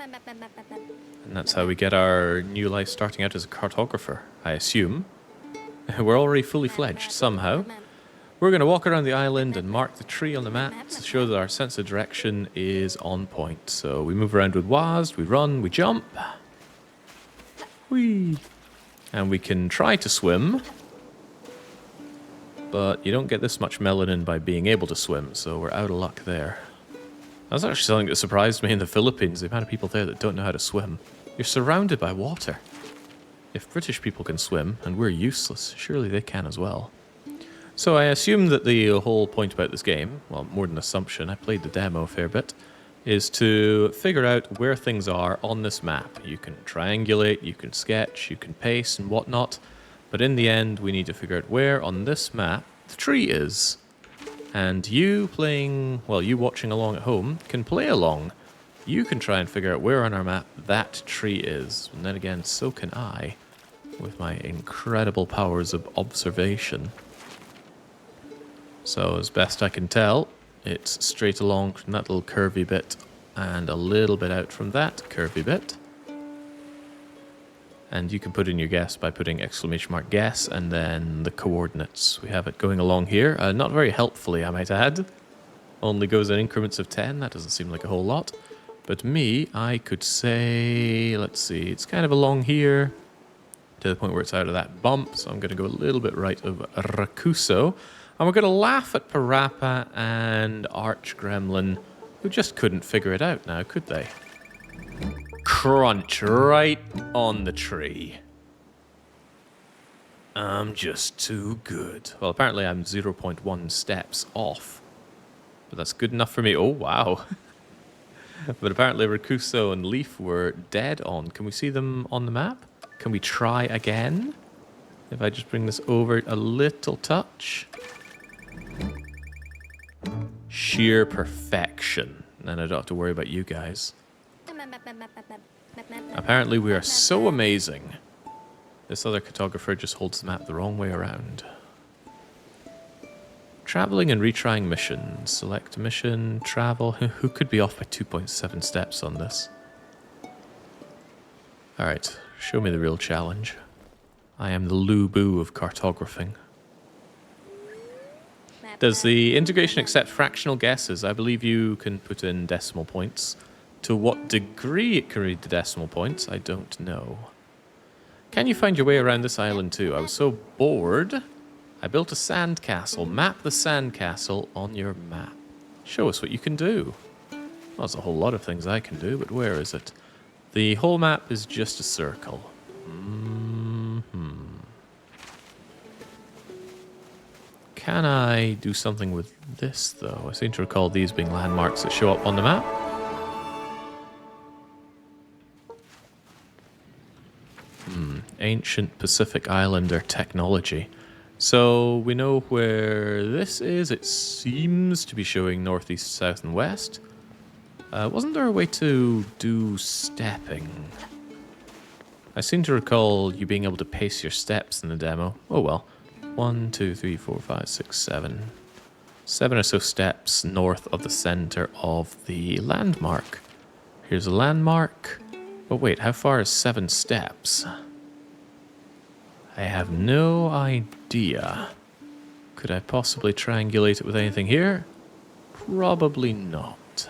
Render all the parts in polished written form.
And that's how we get our new life starting out as a cartographer, I assume. We're already fully fledged somehow. We're going to walk around the island and mark the tree on the map to show that our sense of direction is on point. So we move around with WASD, we run, we jump. Whee! And we can try to swim. But you don't get this much melanin by being able to swim, so we're out of luck there. That's actually something that surprised me in the Philippines, the amount of people there that don't know how to swim. You're surrounded by water. If British people can swim, and we're useless, surely they can as well. So I assume that the whole point about this game, well, more than assumption, I played the demo a fair bit, is to figure out where things are on this map. You can triangulate, you can sketch, you can pace and whatnot, but in the end we need to figure out where on this map the tree is. And you playing, well, you watching along at home can play along. You can try and figure out where on our map that tree is. And then again, so can I, with my incredible powers of observation. So as best I can tell, it's straight along from that little curvy bit and a little bit out from that curvy bit. And you can put in your guess by putting ! guess and then the coordinates. We have it going along here, not very helpfully I might add. Only goes in increments of 10, that doesn't seem like a whole lot. But me, I could say, let's see, it's kind of along here to the point where it's out of that bump. So I'm going to go a little bit right of Rakuso. And we're going to laugh at Parappa and Arch Gremlin, who just couldn't figure it out now, could they? Crunch right on the tree. I'm just too good. Well, apparently I'm 0.1 steps off. But that's good enough for me. Oh, wow. But apparently Rakuso and Leaf were dead on. Can we see them on the map? Can we try again? If I just bring this over a little touch. Sheer perfection. Then I don't have to worry about you guys. Apparently we are so amazing. This other cartographer just holds the map the wrong way around. Traveling and retrying mission. Select mission, travel. Who could be off by 2.7 steps on this? Alright, show me the real challenge. I am the Lu Bu of cartographing. Does the integration accept fractional guesses? I believe you can put in decimal points. To what degree it can read the decimal points, I don't know. Can you find your way around this island too? I was so bored, I built a sandcastle. Map the sandcastle on your map. Show us what you can do. Well, there's a whole lot of things I can do, but where is it? The whole map is just a circle. Can I do something with this, though? I seem to recall these being landmarks that show up on the map. Ancient Pacific Islander technology. So we know where this is. It seems to be showing northeast, south, and west. Wasn't there a way to do stepping? I seem to recall you being able to pace your steps in the demo. Oh well. 1, 2, 3, 4, 5, 6, 7. 7 or so steps north of the center of the landmark. Here's a landmark. But wait, how far is 7 steps? I have no idea. Could I possibly triangulate it with anything here? Probably not.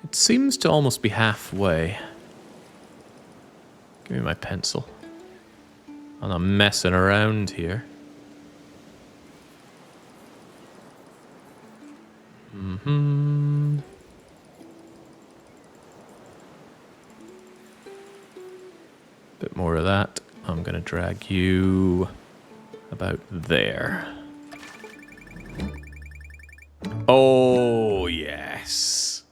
It seems to almost be halfway. Give me my pencil. I'm not messing around here. Bit more of that. I'm going to drag you about there. Oh, yes.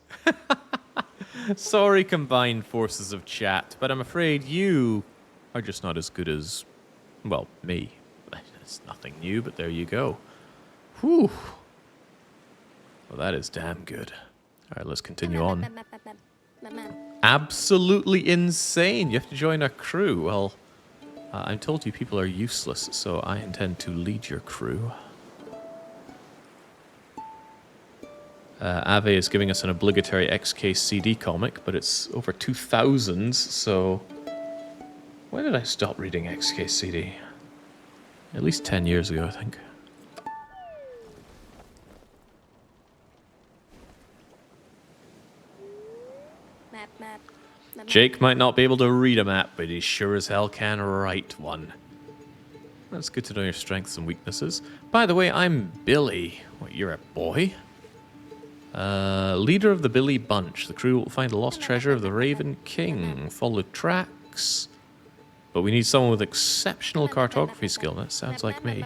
Sorry, combined forces of chat, but I'm afraid you are just not as good as, well, me. It's nothing new, but there you go. Whew. Well, that is damn good. All right, let's continue on. Absolutely insane. You have to join our crew. Well, I'm told you people are useless, so I intend to lead your crew. Ave is giving us an obligatory XKCD comic, but it's over 2000s, so... When did I stop reading XKCD? At least 10 years ago, I think. Map. Jake might not be able to read a map, but he sure as hell can write one. That's good to know your strengths and weaknesses. By the way, I'm Billy. What, you're a boy? Leader of the Billy Bunch. The crew will find the lost treasure of the Raven King. Follow tracks. But we need someone with exceptional cartography skill. That sounds like me.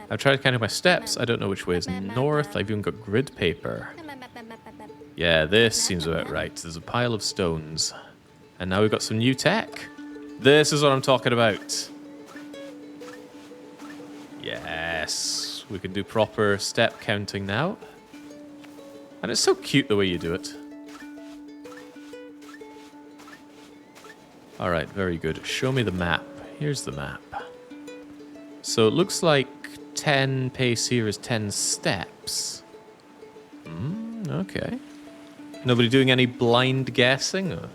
I've tried counting my steps. I don't know which way is north. I've even got grid paper. Yeah, this seems about right. There's a pile of stones. And now we've got some new tech. This is what I'm talking about. Yes. We can do proper step counting now. And it's so cute the way you do it. Alright, very good. Show me the map. Here's the map. So it looks like 10 pace here is 10 steps. Okay. Nobody doing any blind guessing? Oh,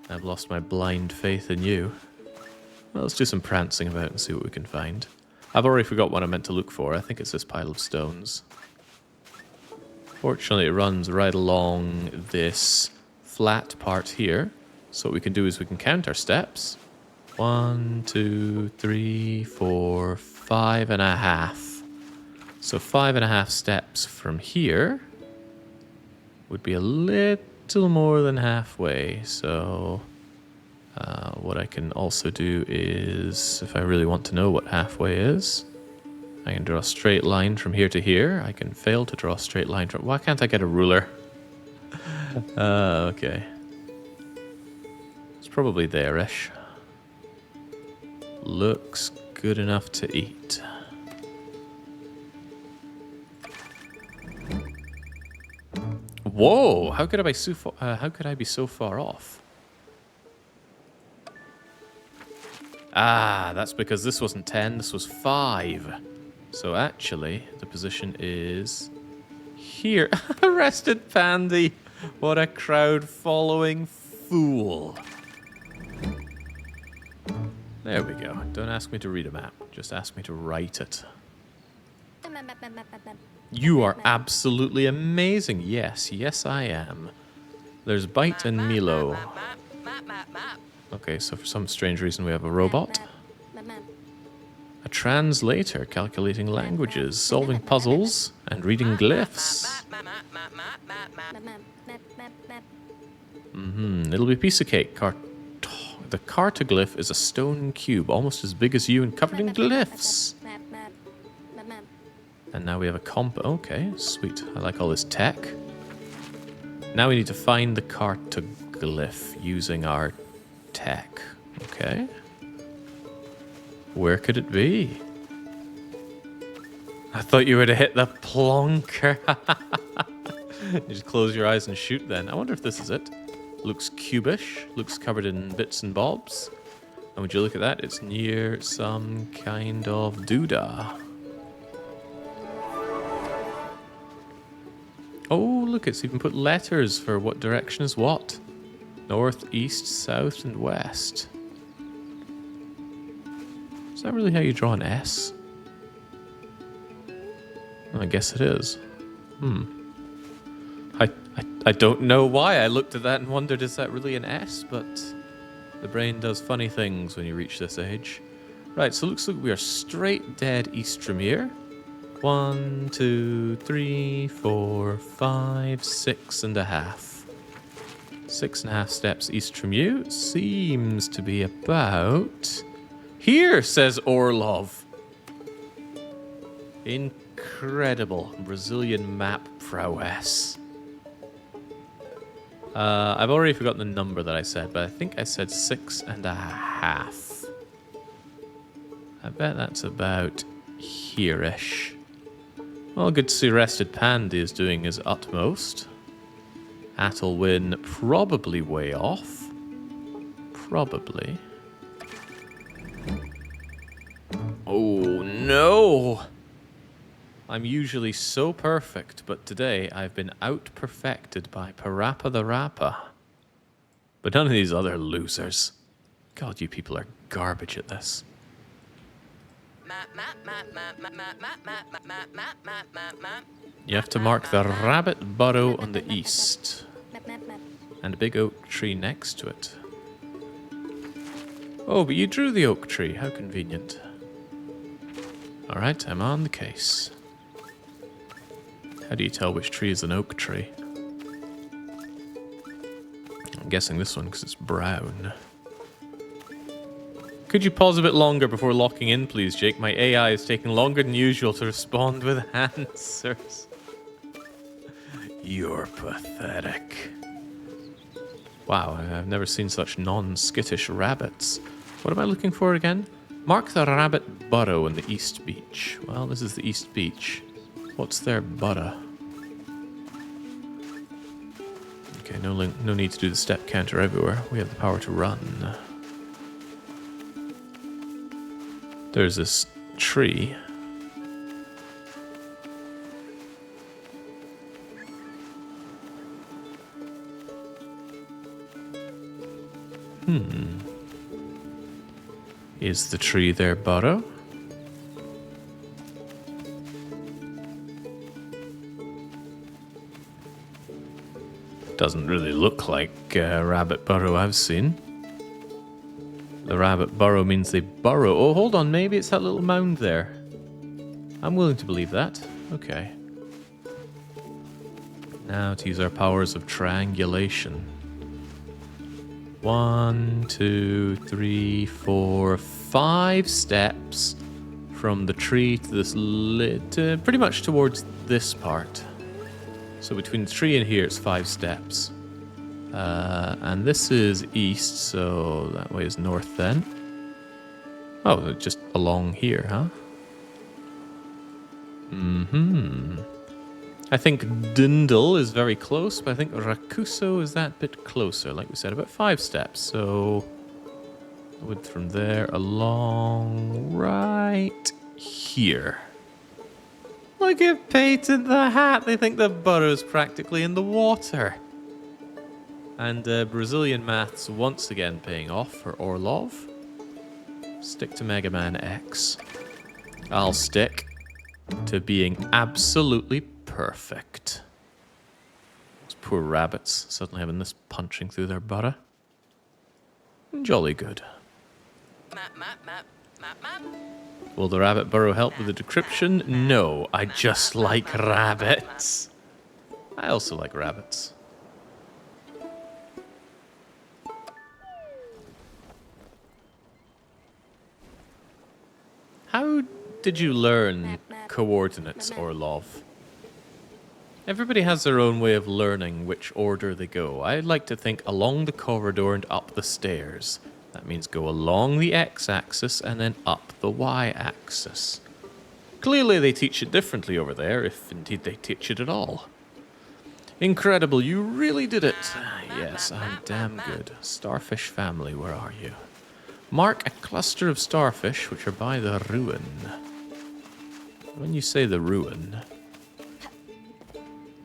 I've lost my blind faith in you. Well, let's do some prancing about and see what we can find. I've already forgot what I meant to look for. I think it's this pile of stones. Fortunately, it runs right along this flat part here. So what we can do is we can count our steps. 1, 2, 3, 4, 5.5. So 5.5 steps from here would be a little more than halfway. So what I can also do is, if I really want to know what halfway is, I can draw a straight line from here to here. I can fail to draw a straight line from... Why can't I get a ruler? Okay. It's probably there-ish. Looks good enough to eat. Whoa! How could I be so far off? Ah, that's because this wasn't 10, this was 5. So actually, the position is here. Arrested Pandy! What a crowd-following fool. There we go. Don't ask me to read a map. Just ask me to write it. You are absolutely amazing. Yes, yes I am. There's Bite and Milo. Okay, so for some strange reason we have a robot. A translator calculating languages, solving puzzles, and reading glyphs. It'll be a piece of cake. The cartoglyph is a stone cube, almost as big as you and covered in glyphs. And now we have a comp... Okay, sweet. I like all this tech. Now we need to find the cartoglyph using our tech. Okay. Where could it be? I thought you would have hit the plonker. You just close your eyes and shoot then. I wonder if this is it. Looks cubish. Looks covered in bits and bobs. And would you look at that? It's near some kind of doodah. Oh, look, it's even put letters for what direction is what. North, east, south, and west. Is that really how you draw an S? Well, I guess it is. I don't know why I looked at that and wondered, is that really an S? But the brain does funny things when you reach this age. Right, so it looks like we are straight dead east from here. 1, 2, 3, 4, 5, 6.5. 6.5 steps east from you. Seems to be about... Here, says Orlov. Incredible Brazilian map prowess. I've already forgotten the number that I said, but I think I said 6.5. I bet that's about here-ish. Well, good to see Rested Pandy is doing his utmost. Athelwyn probably way off. Probably. Oh, no! I'm usually so perfect, but today I've been out-perfected by Parappa the Rapper. But none of these other losers. God, you people are garbage at this. You have to mark the rabbit burrow on the east. Map, map, map. And a big oak tree next to it. Oh, but you drew the oak tree. How convenient. Alright, I'm on the case. How do you tell which tree is an oak tree? I'm guessing this one because it's brown. Could you pause a bit longer before locking in, please, Jake? My AI is taking longer than usual to respond with answers. You're pathetic. Wow, I've never seen such non-skittish rabbits. What am I looking for again? Mark the rabbit burrow on the East Beach. Well, this is the East Beach. What's their burrow? Okay, no need to do the step counter everywhere. We have the power to run. There's this tree. Is the tree their burrow? Doesn't really look like a rabbit burrow I've seen. The rabbit burrow means they burrow. Oh, hold on, maybe it's that little mound there. I'm willing to believe that. Okay. Now to use our powers of triangulation. 1, 2, 3, 4, 5 steps from the tree to this pretty much towards this part. So between the tree and here, it's 5 steps. And this is east, so that way is north then. Oh, just along here, huh? I think Dindle is very close, but I think Rakuso is that bit closer, like we said, about 5 steps. So, would from there along right here. Look at Peyton the Hat. They think the burrow's practically in the water. And Brazilian maths once again paying off for Orlov. Stick to Mega Man X. I'll stick to being absolutely perfect. Those poor rabbits suddenly having this punching through their butter. Jolly good. Will the rabbit burrow help with the decryption? No, I just like rabbits. I also like rabbits. How did you learn coordinates, Orlov? Everybody has their own way of learning which order they go. I like to think along the corridor and up the stairs. That means go along the x-axis and then up the y-axis. Clearly they teach it differently over there, if indeed they teach it at all. Incredible, you really did it. Yes, I'm damn good. Starfish family, where are you? Mark a cluster of starfish which are by the ruin. When you say the ruin,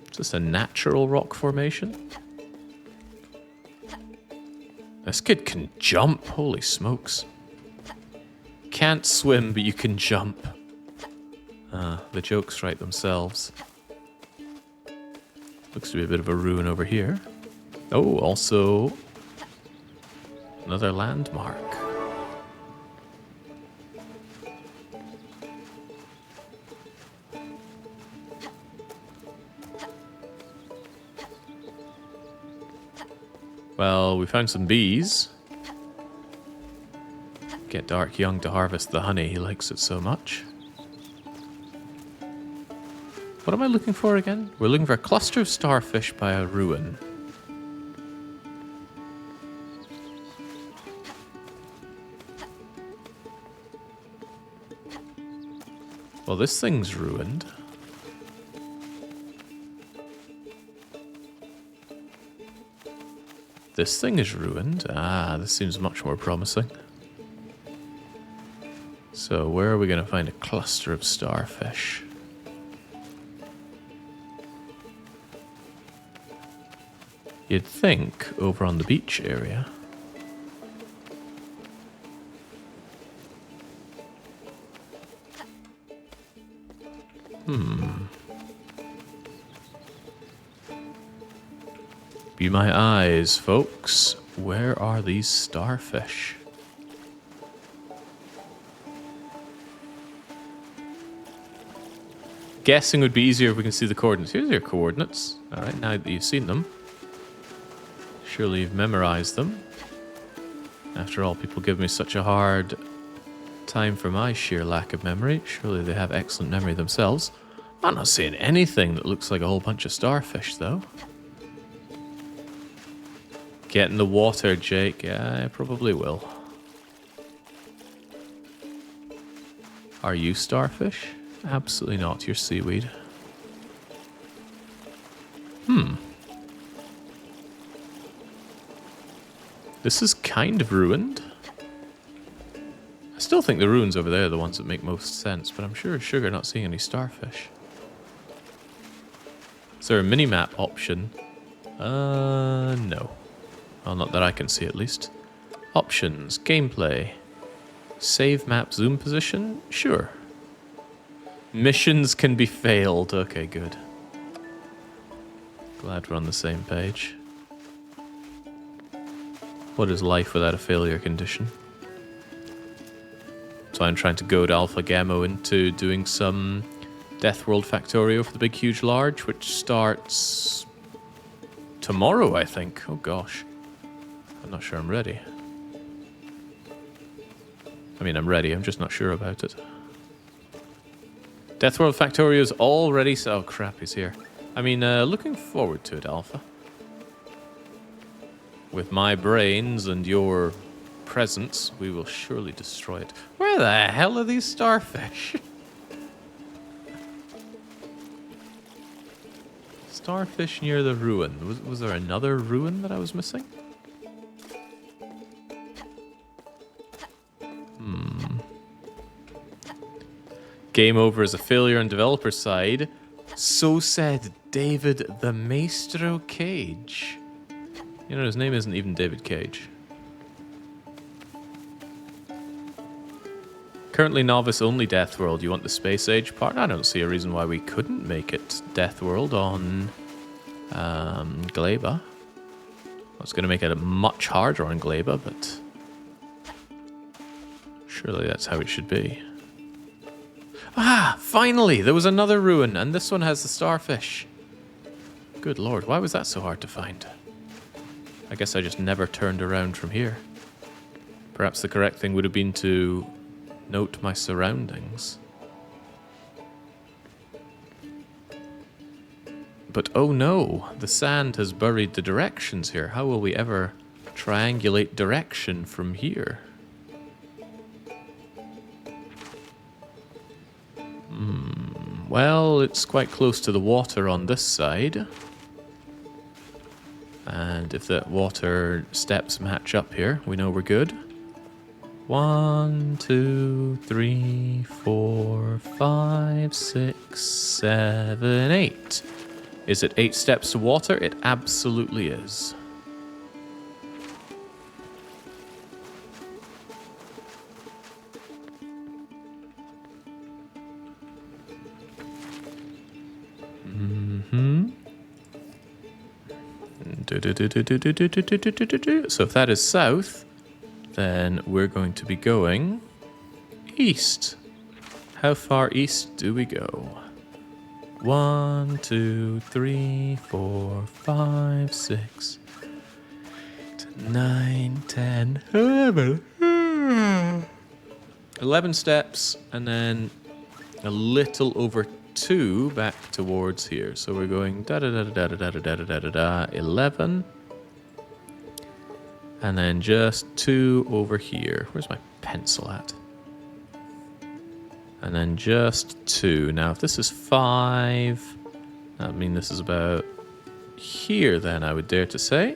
is this a natural rock formation? This kid can jump, holy smokes. Can't swim, but you can jump. The jokes write themselves. Looks to be a bit of a ruin over here. Oh, also another landmark. Well, we found some bees. Get Dark Young to harvest the honey, he likes it so much. What am I looking for again? We're looking for a cluster of starfish by a ruin. Well, this thing's ruined. This thing is ruined. Ah, this seems much more promising. So where are we going to find a cluster of starfish? You'd think over on the beach area. Be my eyes, folks. Where are these starfish? Guessing would be easier if we can see the coordinates. Here's your coordinates. Alright, now that you've seen them. Surely you've memorized them. After all, people give me such a hard time for my sheer lack of memory. Surely they have excellent memory themselves. I'm not seeing anything that looks like a whole bunch of starfish, though. Get in the water, Jake. Yeah, I probably will. Are you starfish? Absolutely not. You're seaweed. This is kind of ruined. I still think the ruins over there are the ones that make most sense, but I'm sure as sugar not seeing any starfish. Is there a mini-map option? No. Well, not that I can see, at least. Options. Gameplay. Save map zoom position? Sure. Missions can be failed. Okay, good. Glad we're on the same page. What is life without a failure condition? So I'm trying to goad Alpha Gamma into doing some Death World Factorio for the Big Huge Large, which starts tomorrow, I think. Oh gosh. I'm not sure I'm ready. I mean, I'm ready, I'm just not sure about it. Death World Factorio is already... Oh crap, he's here. I mean, looking forward to it, Alpha. With my brains and your presence, we will surely destroy it. Where the hell are these starfish? Starfish near the ruin. Was there another ruin that I was missing? Game over is a failure on developer side. So said David the Maestro Cage. You know, his name isn't even David Cage. Currently novice only Death World. You want the Space Age part? I don't see a reason why we couldn't make it Death World on Gleba. I was going to make it much harder on Gleba, but surely that's how it should be. Ah, finally! There was another ruin, and this one has the starfish. Good lord, why was that so hard to find? I guess I just never turned around from here. Perhaps the correct thing would have been to note my surroundings. But oh no, the sand has buried the directions here. How will we ever triangulate direction from here? Well, it's quite close to the water on this side. And if the water steps match up here, we know we're good. 1, 2, 3, 4, 5, 6, 7, 8. Is it 8 steps to water? It absolutely is. So if that is south, then we're going to be going east. How far east do we go? 1, 2, 3, 4, 5, 6, 9, 10, 11. 11 steps, and then a little over 2 back towards here. So we're going da da da da da da da da da da da 11. And then just 2 over here. Where's my pencil at? And then just 2. Now if this is 5, that would mean this is about here then, I would dare to say.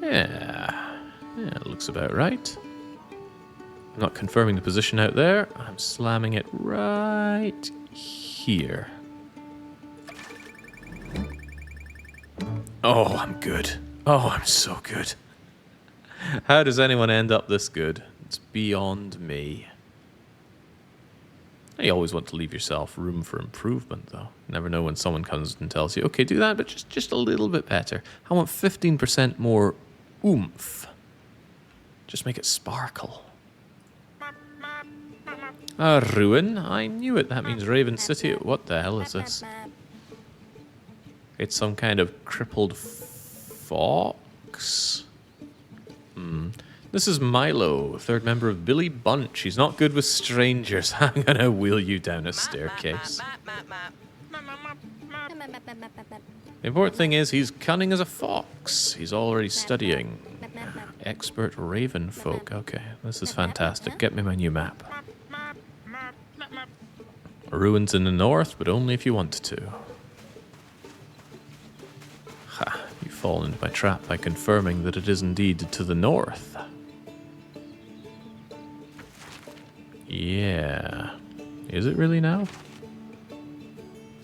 Yeah, it looks about right. I'm not confirming the position out there. I'm slamming it right here. Oh, I'm good. Oh, I'm so good. How does anyone end up this good? It's beyond me. You always want to leave yourself room for improvement, though. You never know when someone comes and tells you, okay, do that, but just a little bit better. I want 15% more oomph. Just make it sparkle. A ruin? I knew it. That means Raven City. What the hell is this? It's some kind of crippled fox. This is Milo, third member of Billy Bunch. He's not good with strangers. I'm gonna wheel you down a staircase. The important thing is he's cunning as a fox. He's already studying. Expert raven folk. Okay, this is fantastic. Get me my new map. Ruins in the north, but only if you want to. Ha, you fall into my trap by confirming that it is indeed to the north. Yeah. Is it really now?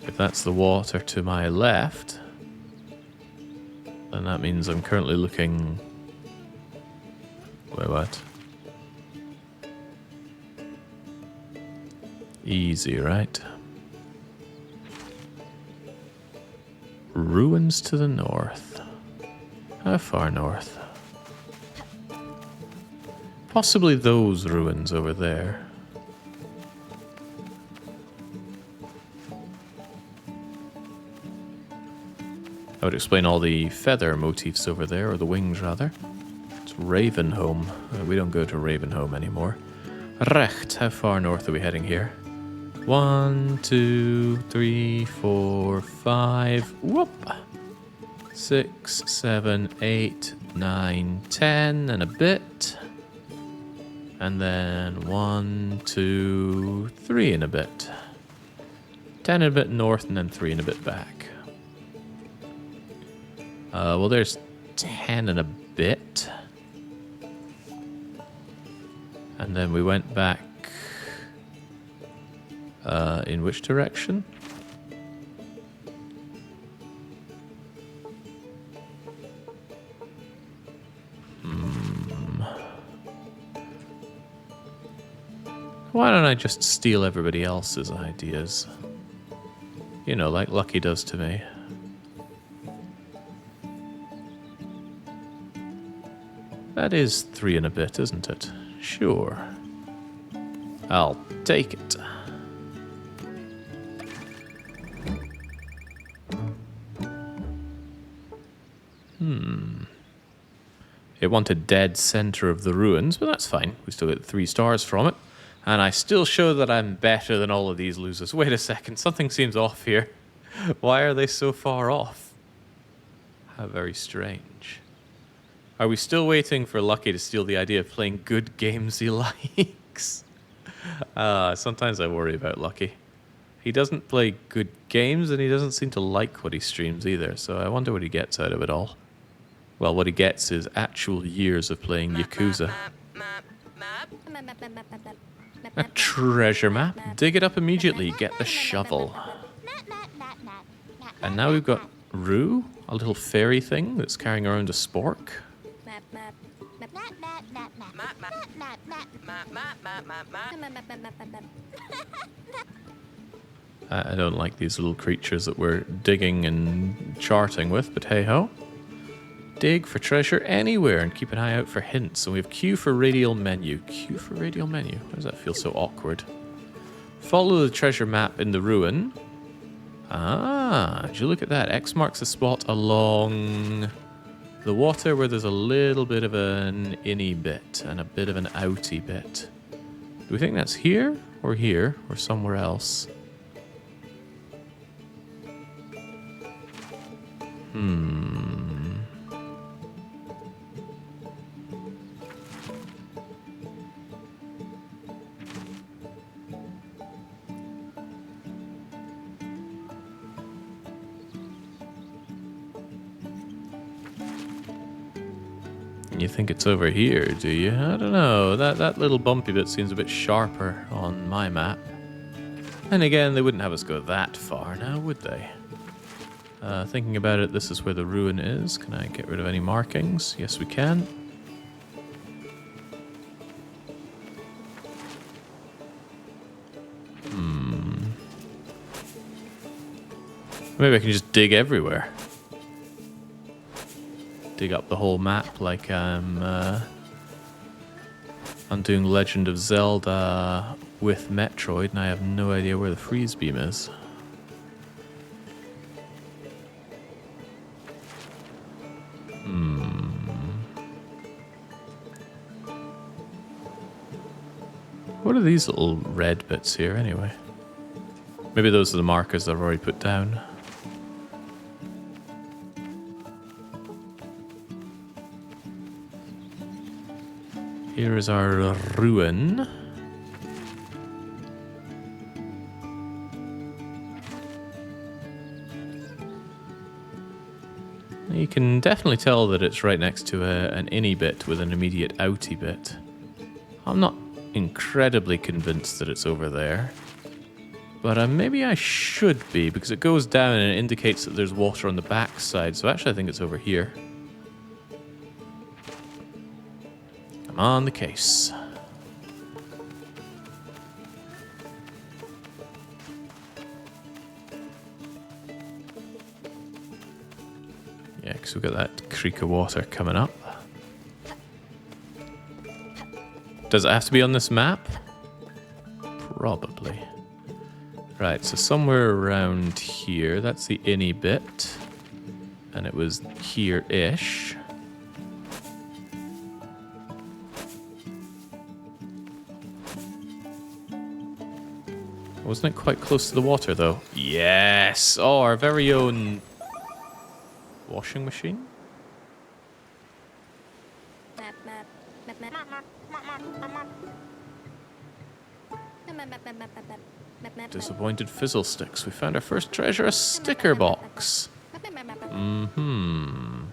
If that's the water to my left, then that means I'm currently looking... Wait, what? Easy, right? Ruins to the north. How far north? Possibly those ruins over there. I would explain all the feather motifs over there, or the wings rather. It's Ravenholm. We don't go to Ravenholm anymore. Recht, how far north are we heading here? 1, 2, 3, 4, 5. Whoop! 6, 7, 8, 9, 10, and a bit. And then 1, 2, 3 and a bit. 10 and a bit north, and then 3 and a bit back. Well, there's 10 and a bit. And then we went back. In which direction? Why don't I just steal everybody else's ideas? You know, like Lucky does to me. That is 3 and a bit, isn't it? Sure. I'll take it. It wanted dead center of the ruins, but that's fine. We still get 3 stars from it. And I still show that I'm better than all of these losers. Wait a second, something seems off here. Why are they so far off? How very strange. Are we still waiting for Lucky to steal the idea of playing good games he likes? Sometimes I worry about Lucky. He doesn't play good games, and he doesn't seem to like what he streams either, so I wonder what he gets out of it all. Well, what he gets is actual years of playing Yakuza. A treasure map. Dig it up immediately. Get the shovel. And now we've got Rue, a little fairy thing that's carrying around a spork. I don't like these little creatures that we're digging and charting with, but hey-ho. Dig for treasure anywhere and keep an eye out for hints. And we have Q for radial menu. Q for radial menu. Why does that feel so awkward? Follow the treasure map in the ruin. Ah, did you look at that? X marks the spot along the water where there's a little bit of an inny bit and a bit of an outy bit. Do we think that's here or somewhere else? You think it's over here, do you? I don't know. That little bumpy bit seems a bit sharper on my map. And again, they wouldn't have us go that far now, would they? Thinking about it, this is where the ruin is. Can I get rid of any markings? Yes, we can. Maybe I can just dig everywhere. Dig up the whole map like I'm doing Legend of Zelda with Metroid, and I have no idea where the freeze beam is. What are these little red bits here, anyway? Maybe those are the markers that I've already put down. Here is our ruin. You can definitely tell that it's right next to an innie bit with an immediate outie bit. I'm not incredibly convinced that it's over there. But maybe I should be, because it goes down and it indicates that there's water on the backside. So actually I think it's over here. I'm on the case. Yeah, because we've got that creek of water coming up. Does it have to be on this map? Probably. Right, so somewhere around here, that's the innie bit. And it was here-ish. Wasn't it quite close to the water, though? Yes! Oh, our very own washing machine? Map, map, map, map, map, map, map, map, map. Map, map, map, map, map, map, map, map. Disappointed fizzle sticks. We found our first treasure, a sticker box. Mm-hmm.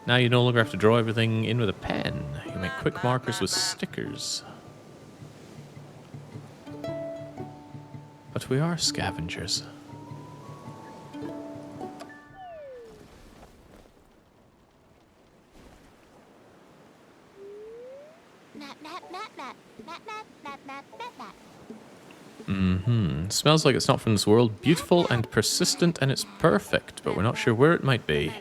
Now you no longer have to draw everything in with a pen. You make quick markers with stickers. But we are scavengers. Smells like it's not from this world. Beautiful and persistent, and it's perfect, but we're not sure where it might be.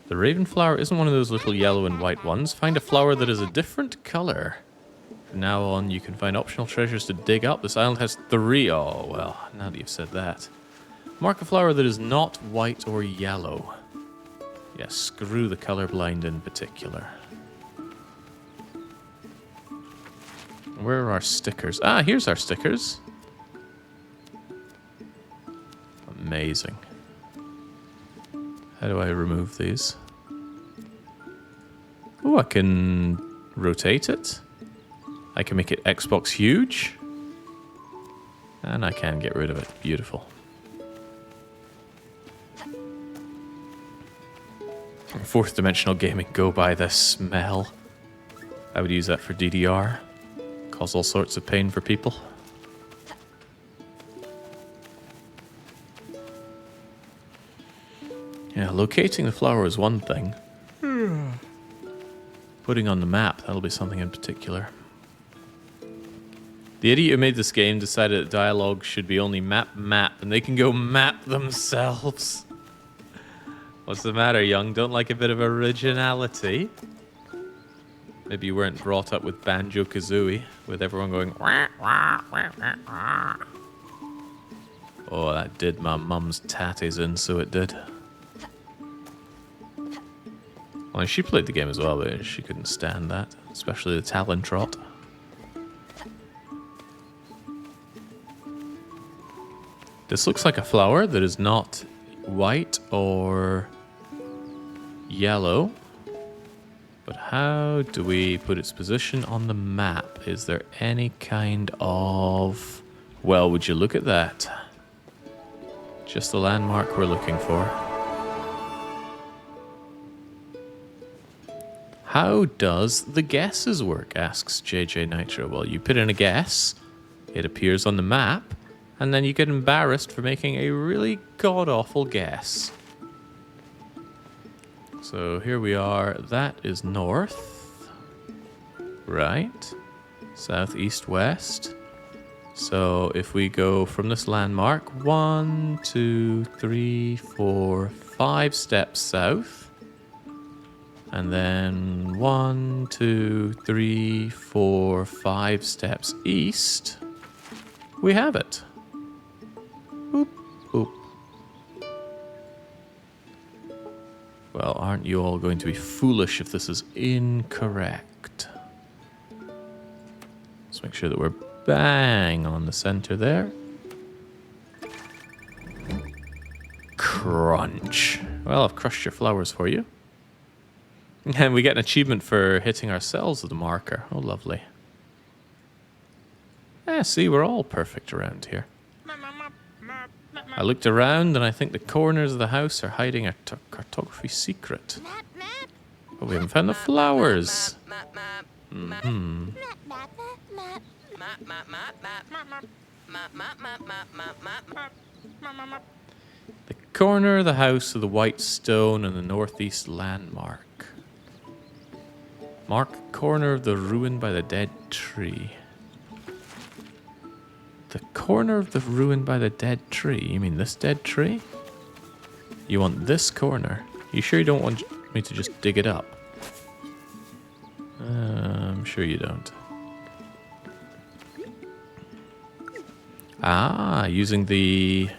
The raven flower isn't one of those little yellow and white ones. Find a flower that is a different color. From now on, you can find optional treasures to dig up. This island has 3. Oh, well, now that you've said that. Mark a flower that is not white or yellow. Yes, screw the colorblind in particular. Where are our stickers? Ah, here's our stickers. Amazing. How do I remove these? Oh, I can rotate it. I can make it Xbox huge. And I can get rid of it. Beautiful. Fourth dimensional gaming, go by the smell. I would use that for DDR. Cause all sorts of pain for people. Yeah, locating the flower is one thing. Putting on the map, that'll be something in particular. The idiot who made this game decided that dialogue should be only map, and they can go map themselves. What's the matter, young? Don't like a bit of originality? Maybe you weren't brought up with Banjo-Kazooie, with everyone going wah, wah, wah, wah, wah. Oh, that did my mum's tatties in, so it did. Well, she played the game as well, but she couldn't stand that, especially the Talon Trot. This looks like a flower that is not white or yellow. But how do we put its position on the map? Is there any kind of... Well, would you look at that? Just the landmark we're looking for. How does the guesses work? Asks JJ Nitro. Well, you put in a guess, it appears on the map, And then you get embarrassed for making a really god-awful guess. So here we are. That is north. Right. South, east, west. So if we go from this landmark, 1, 2, 3, 4, 5 steps south. And then 1, 2, 3, 4, 5 steps east. We have it. Boop, boop. Well, aren't you all going to be foolish if this is incorrect? Let's make sure that we're bang on the center there. Crunch. Well, I've crushed your flowers for you. And we get an achievement for hitting ourselves with the marker. Oh, lovely. See, we're all perfect around here. I looked around and I think the corners of the house are hiding a cartography secret. But we haven't found the flowers. Mm-hmm. The corner of the house of the white stone and the northeast landmark. Mark corner of the ruin by the dead tree. The corner of the ruin by the dead tree? You mean this dead tree? You want this corner? You sure you don't want me to just dig it up? I'm sure you don't. Ah, using the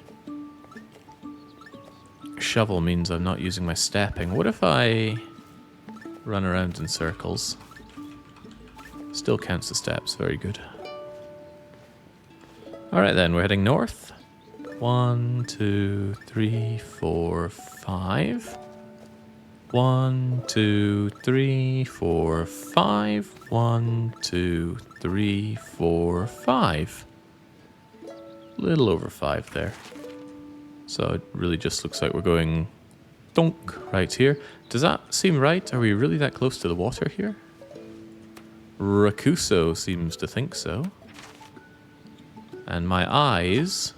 shovel means I'm not using my stepping. What if I run around in circles? Still counts the steps. Very good. Alright then, we're heading north. 1, 2, 3, 4, 5. 1, 2, 3, 4, 5. 1, 2, 3, 4, 5. Little over 5 there. So it really just looks like we're going donk right here. Does that seem right? Are we really that close to the water here? Rakuso seems to think so. And my eyes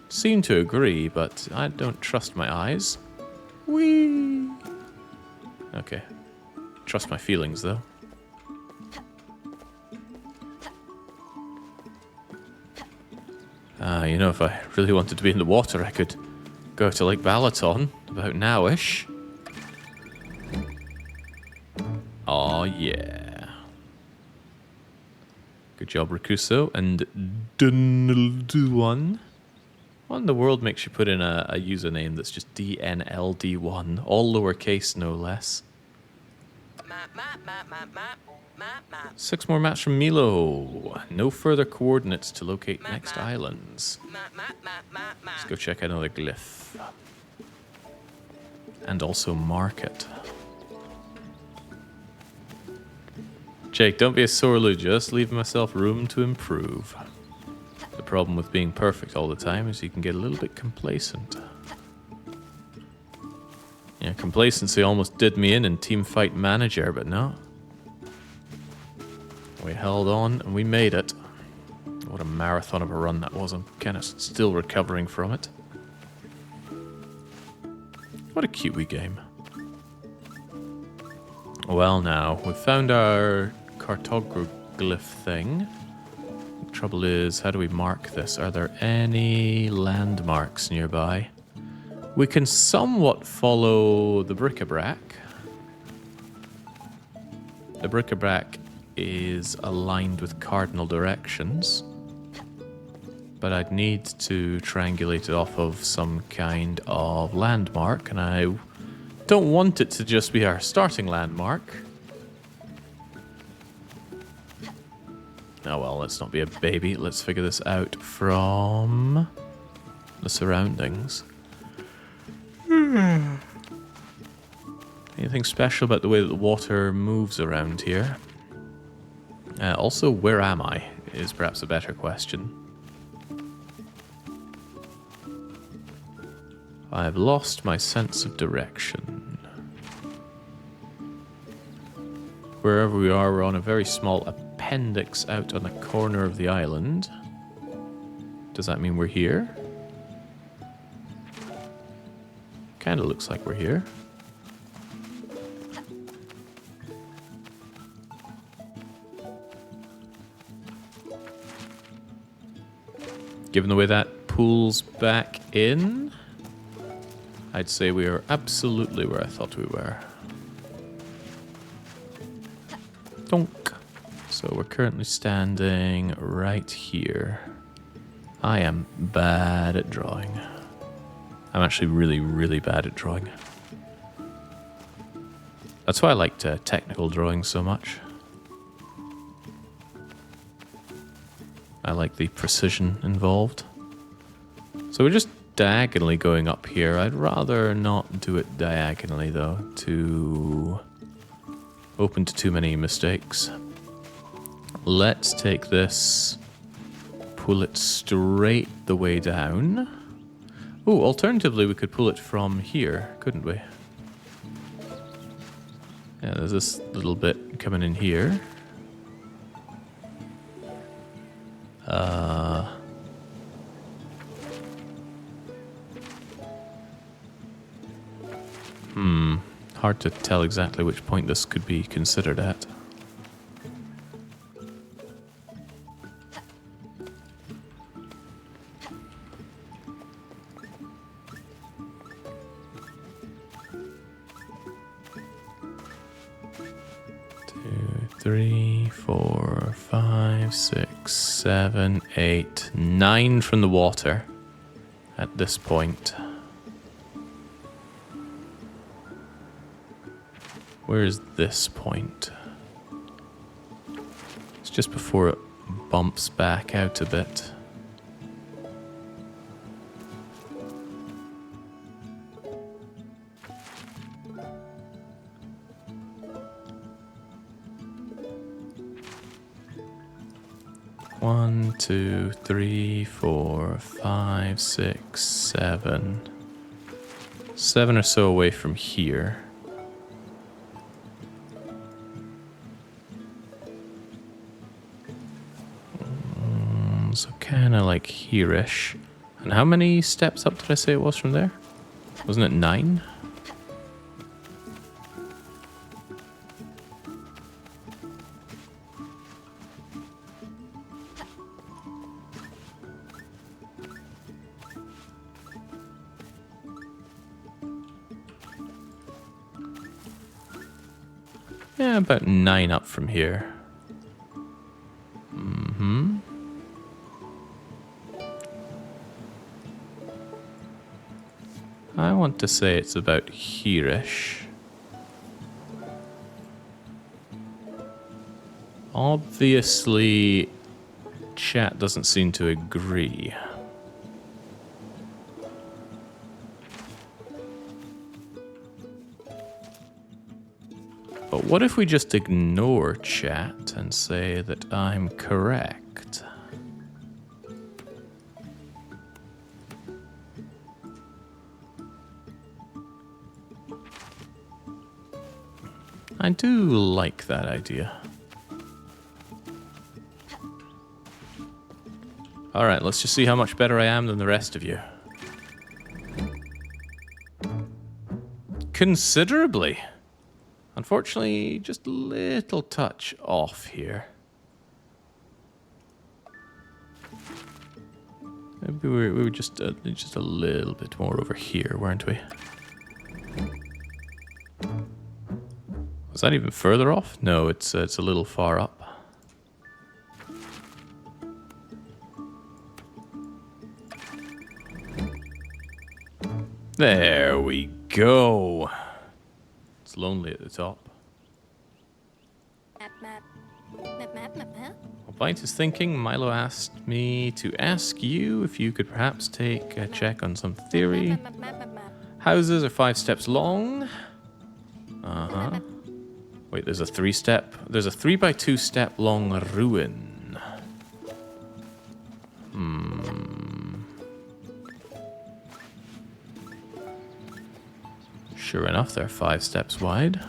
seem to agree, but I don't trust my eyes. Whee! Okay. Trust my feelings, though. You know, if I really wanted to be in the water, I could go to Lake Balaton about now-ish. Oh yeah. Good job, Rakuso. And DNLD1. What in the world makes you put in a username that's just DNLD1? All lowercase, no less. 6 more maps from Milo. No further coordinates to locate next islands. Let's go check another glyph. And also mark it. Jake, don't be a sore just leave myself room to improve. The problem with being perfect all the time is you can get a little bit complacent. Yeah, complacency almost did me in Teamfight Manager, but no. We held on and we made it. What a marathon of a run that was. I'm kind of still recovering from it. What a cute wee game. Well now, we've found our cartoglyph thing. The trouble is, how do we mark this? Are there any landmarks nearby? We can somewhat follow the bric-a-brac. The bric-a-brac is aligned with cardinal directions, but I'd need to triangulate it off of some kind of landmark, and I don't want it to just be our starting landmark. Oh well, let's not be a baby. Let's figure this out from the surroundings. Anything special about the way that the water moves around here? Also, where am I is perhaps a better question. I've lost my sense of direction. Wherever we are, we're on a very small appendix out on the corner of the island. Does that mean we're here? Kind of looks like we're here. Given the way that pulls back in, I'd say we are absolutely where I thought we were. Donk. So we're currently standing right here. I am bad at drawing. I'm actually really, really bad at drawing. That's why I liked technical drawing so much. I like the precision involved. So we're just diagonally going up here. I'd rather not do it diagonally, though, too open to too many mistakes. Let's take this, pull it straight the way down. Oh, alternatively, we could pull it from here, couldn't we? Yeah, there's this little bit coming in here. Hard to tell exactly which point this could be considered at. Two, 3, 4, 5, 6, 7, 8, 9 from the water at this point. Where is this point? It's just before it bumps back out a bit. One, 2, 3, 4, 5, 6, 7. 7 or so away from here. So kind of like here-ish. And how many steps up did I say it was from there? Wasn't it 9? Yeah, about 9 up from here. I want to say it's about here-ish. Obviously, chat doesn't seem to agree. But what if we just ignore chat and say that I'm correct? I do like that idea. Alright, let's just see how much better I am than the rest of you. Considerably. Unfortunately, just a little touch off here. Maybe we were just a little bit more over here, weren't we? Was that even further off? No, it's a little far up. There we go. It's lonely at the top. Map, huh? While Bite is thinking, Milo asked me to ask you if you could perhaps take a check on some theory. Map. Houses are 5 steps long. Uh-huh. Wait, there's a 3-step. There's a 3x2 step long ruin. Sure enough, they're 5 steps wide.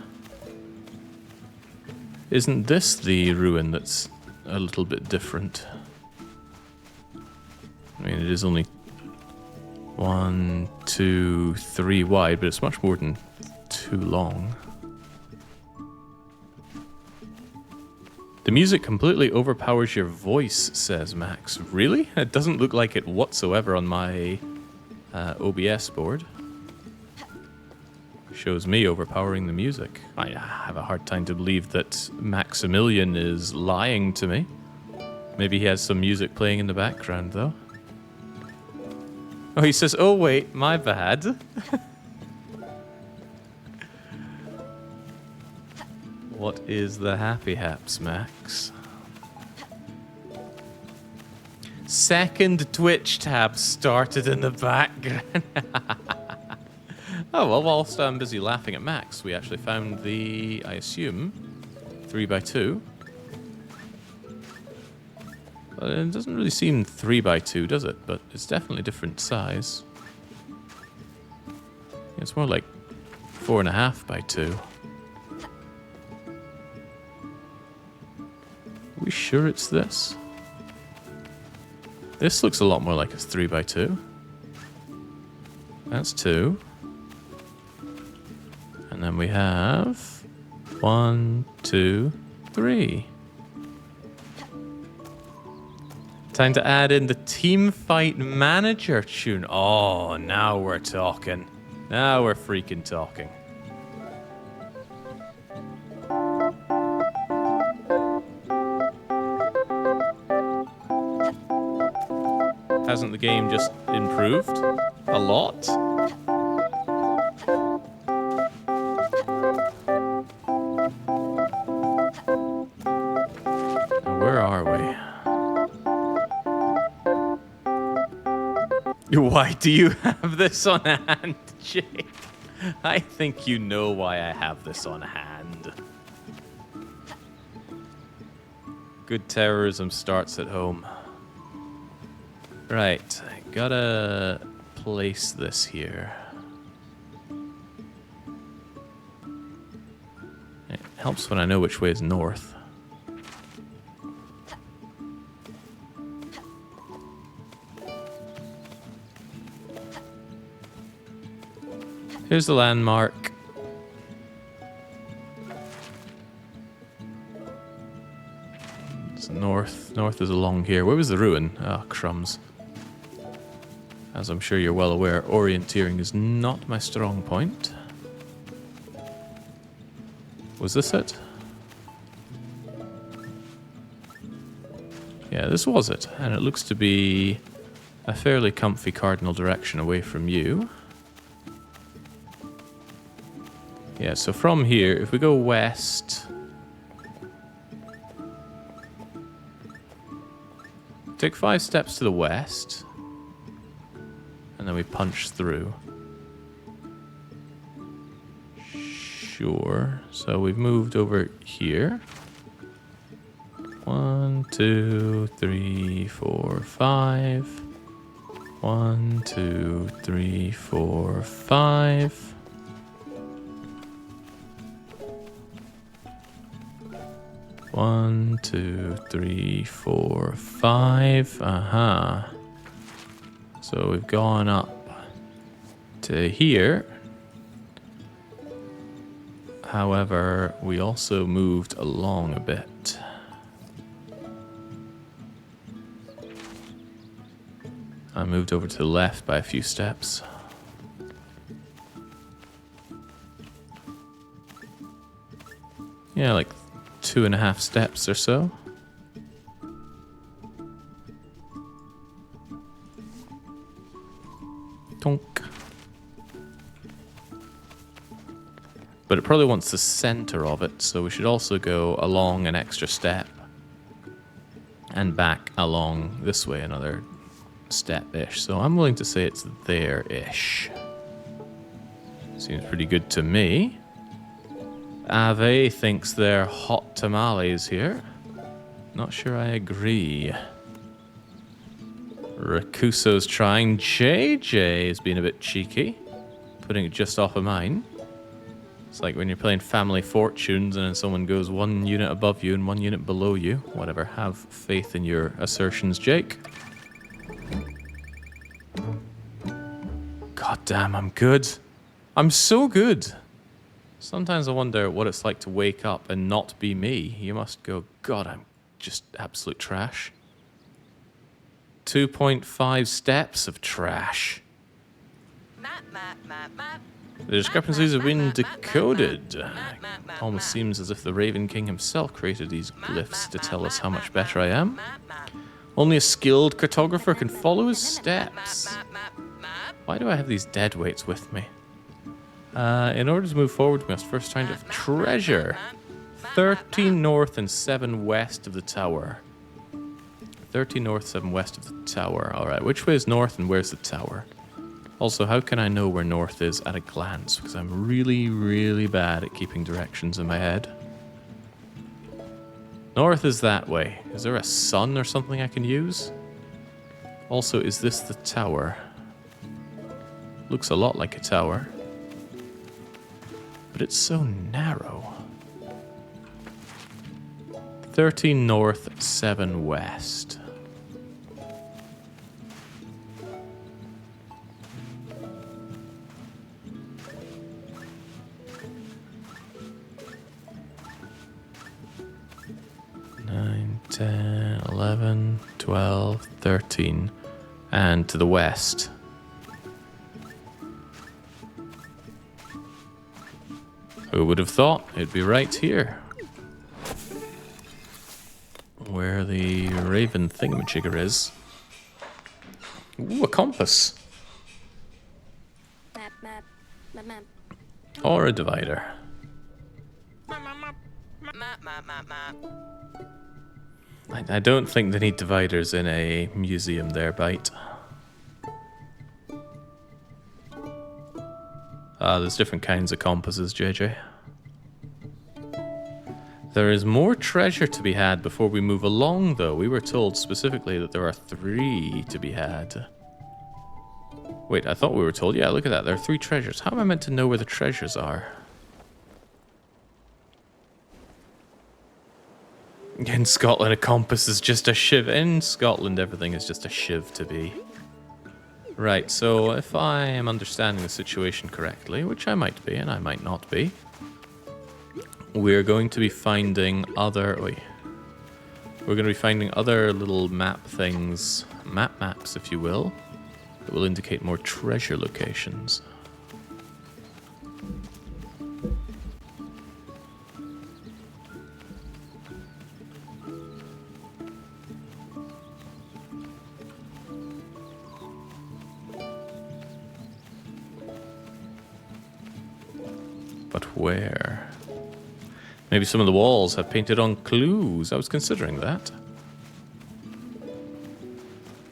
Isn't this the ruin that's a little bit different? I mean, mean, it is only 1, 2, 3 wide, but it's much more than 2 long. The music completely overpowers your voice, says Max. Really? It doesn't look like it whatsoever on my OBS board. Shows me overpowering the music. I have a hard time to believe that Maximilian is lying to me. Maybe he has some music playing in the background, though. Oh, he says, oh wait, my bad. What is the happy haps, Max? Second Twitch tab started in the background. Oh, well, whilst I'm busy laughing at Max, we actually found the, I assume, 3x2. But it doesn't really seem 3x2, does it? But it's definitely different size. It's more like 4.5x2. Are we sure it's this? This looks a lot more like it's 3x2. That's 2. And then we have 1, 2, 3. Time to add in the Teamfight Manager tune. Oh, now we're talking. Now we're freaking talking. Hasn't the game just improved a lot? Where are we? Why do you have this on hand, Jake? I think you know why I have this on hand. Good terrorism starts at home. Right, I gotta place this here. It helps when I know which way is north. Here's the landmark. It's north. North is along here. Where was the ruin? Ah, crumbs. As I'm sure you're well aware, orienteering is not my strong point. Was this it? Yeah, this was it. And it looks to be a fairly comfy cardinal direction away from you. Yeah, so from here, if we go west... Take 5 steps to the west. And then we punch through. Sure. So we've moved over here. 1, 2, 3, 4, 5. 1, 2, 3, 4, 5. 1, 2, 3, 4, 5. Aha. So we've gone up to here. However, we also moved along a bit. I moved over to the left by a few steps. Yeah, like 2.5 steps or so. Tonk. But it probably wants the center of it, so we should also go along an extra step. And back along this way another step-ish. So I'm willing to say it's there-ish. Seems pretty good to me. Ave thinks they're hot tamales here. Not sure I agree. Rakuso's trying. JJ has been a bit cheeky, putting it just off of mine. It's like when you're playing Family Fortunes and then someone goes 1 unit above you and 1 unit below you. Whatever, have faith in your assertions, Jake. damn, I'm good. I'm so good. Sometimes I wonder what it's like to wake up and not be me. You must go, God, I'm just absolute trash. 2.5 steps of trash. The discrepancies have been decoded. Almost seems as if the Raven King himself created these glyphs to tell us how much better I am. Only a skilled cartographer can follow his steps. Why do I have these dead weights with me? In order to move forward, we must first find a treasure. 13 north and 7 west of the tower. 13 north, 7 west of the tower. Alright, which way is north and where's the tower? Also, how can I know where north is at a glance? Because I'm really, really bad at keeping directions in my head. North is that way. Is there a sun or something I can use? Also, is this the tower? Looks a lot like a tower. But it's so narrow. 13 north, 7 west. Nine, 10, 11, 12, 13. And to the west. Who would have thought it'd be right here? Where the Raven thingamajigger is. Ooh, a compass. Map, map, map, map. Or a divider. I don't think they need dividers in a museum there, Bite. There's different kinds of compasses, JJ. There is more treasure to be had before we move along, though. We were told specifically that there are 3 to be had. Wait, I thought we were told. Yeah, look at that. There are 3 treasures. How am I meant to know where the treasures are? In Scotland, a compass is just a shiv. In Scotland, everything is just a shiv to be. Right, so if I am understanding the situation correctly, which I might be and I might not be, we're going to be finding other... We're going to be finding other little map things, maps if you will, that will indicate more treasure locations. But where? Maybe some of the walls have painted on clues. I was considering that.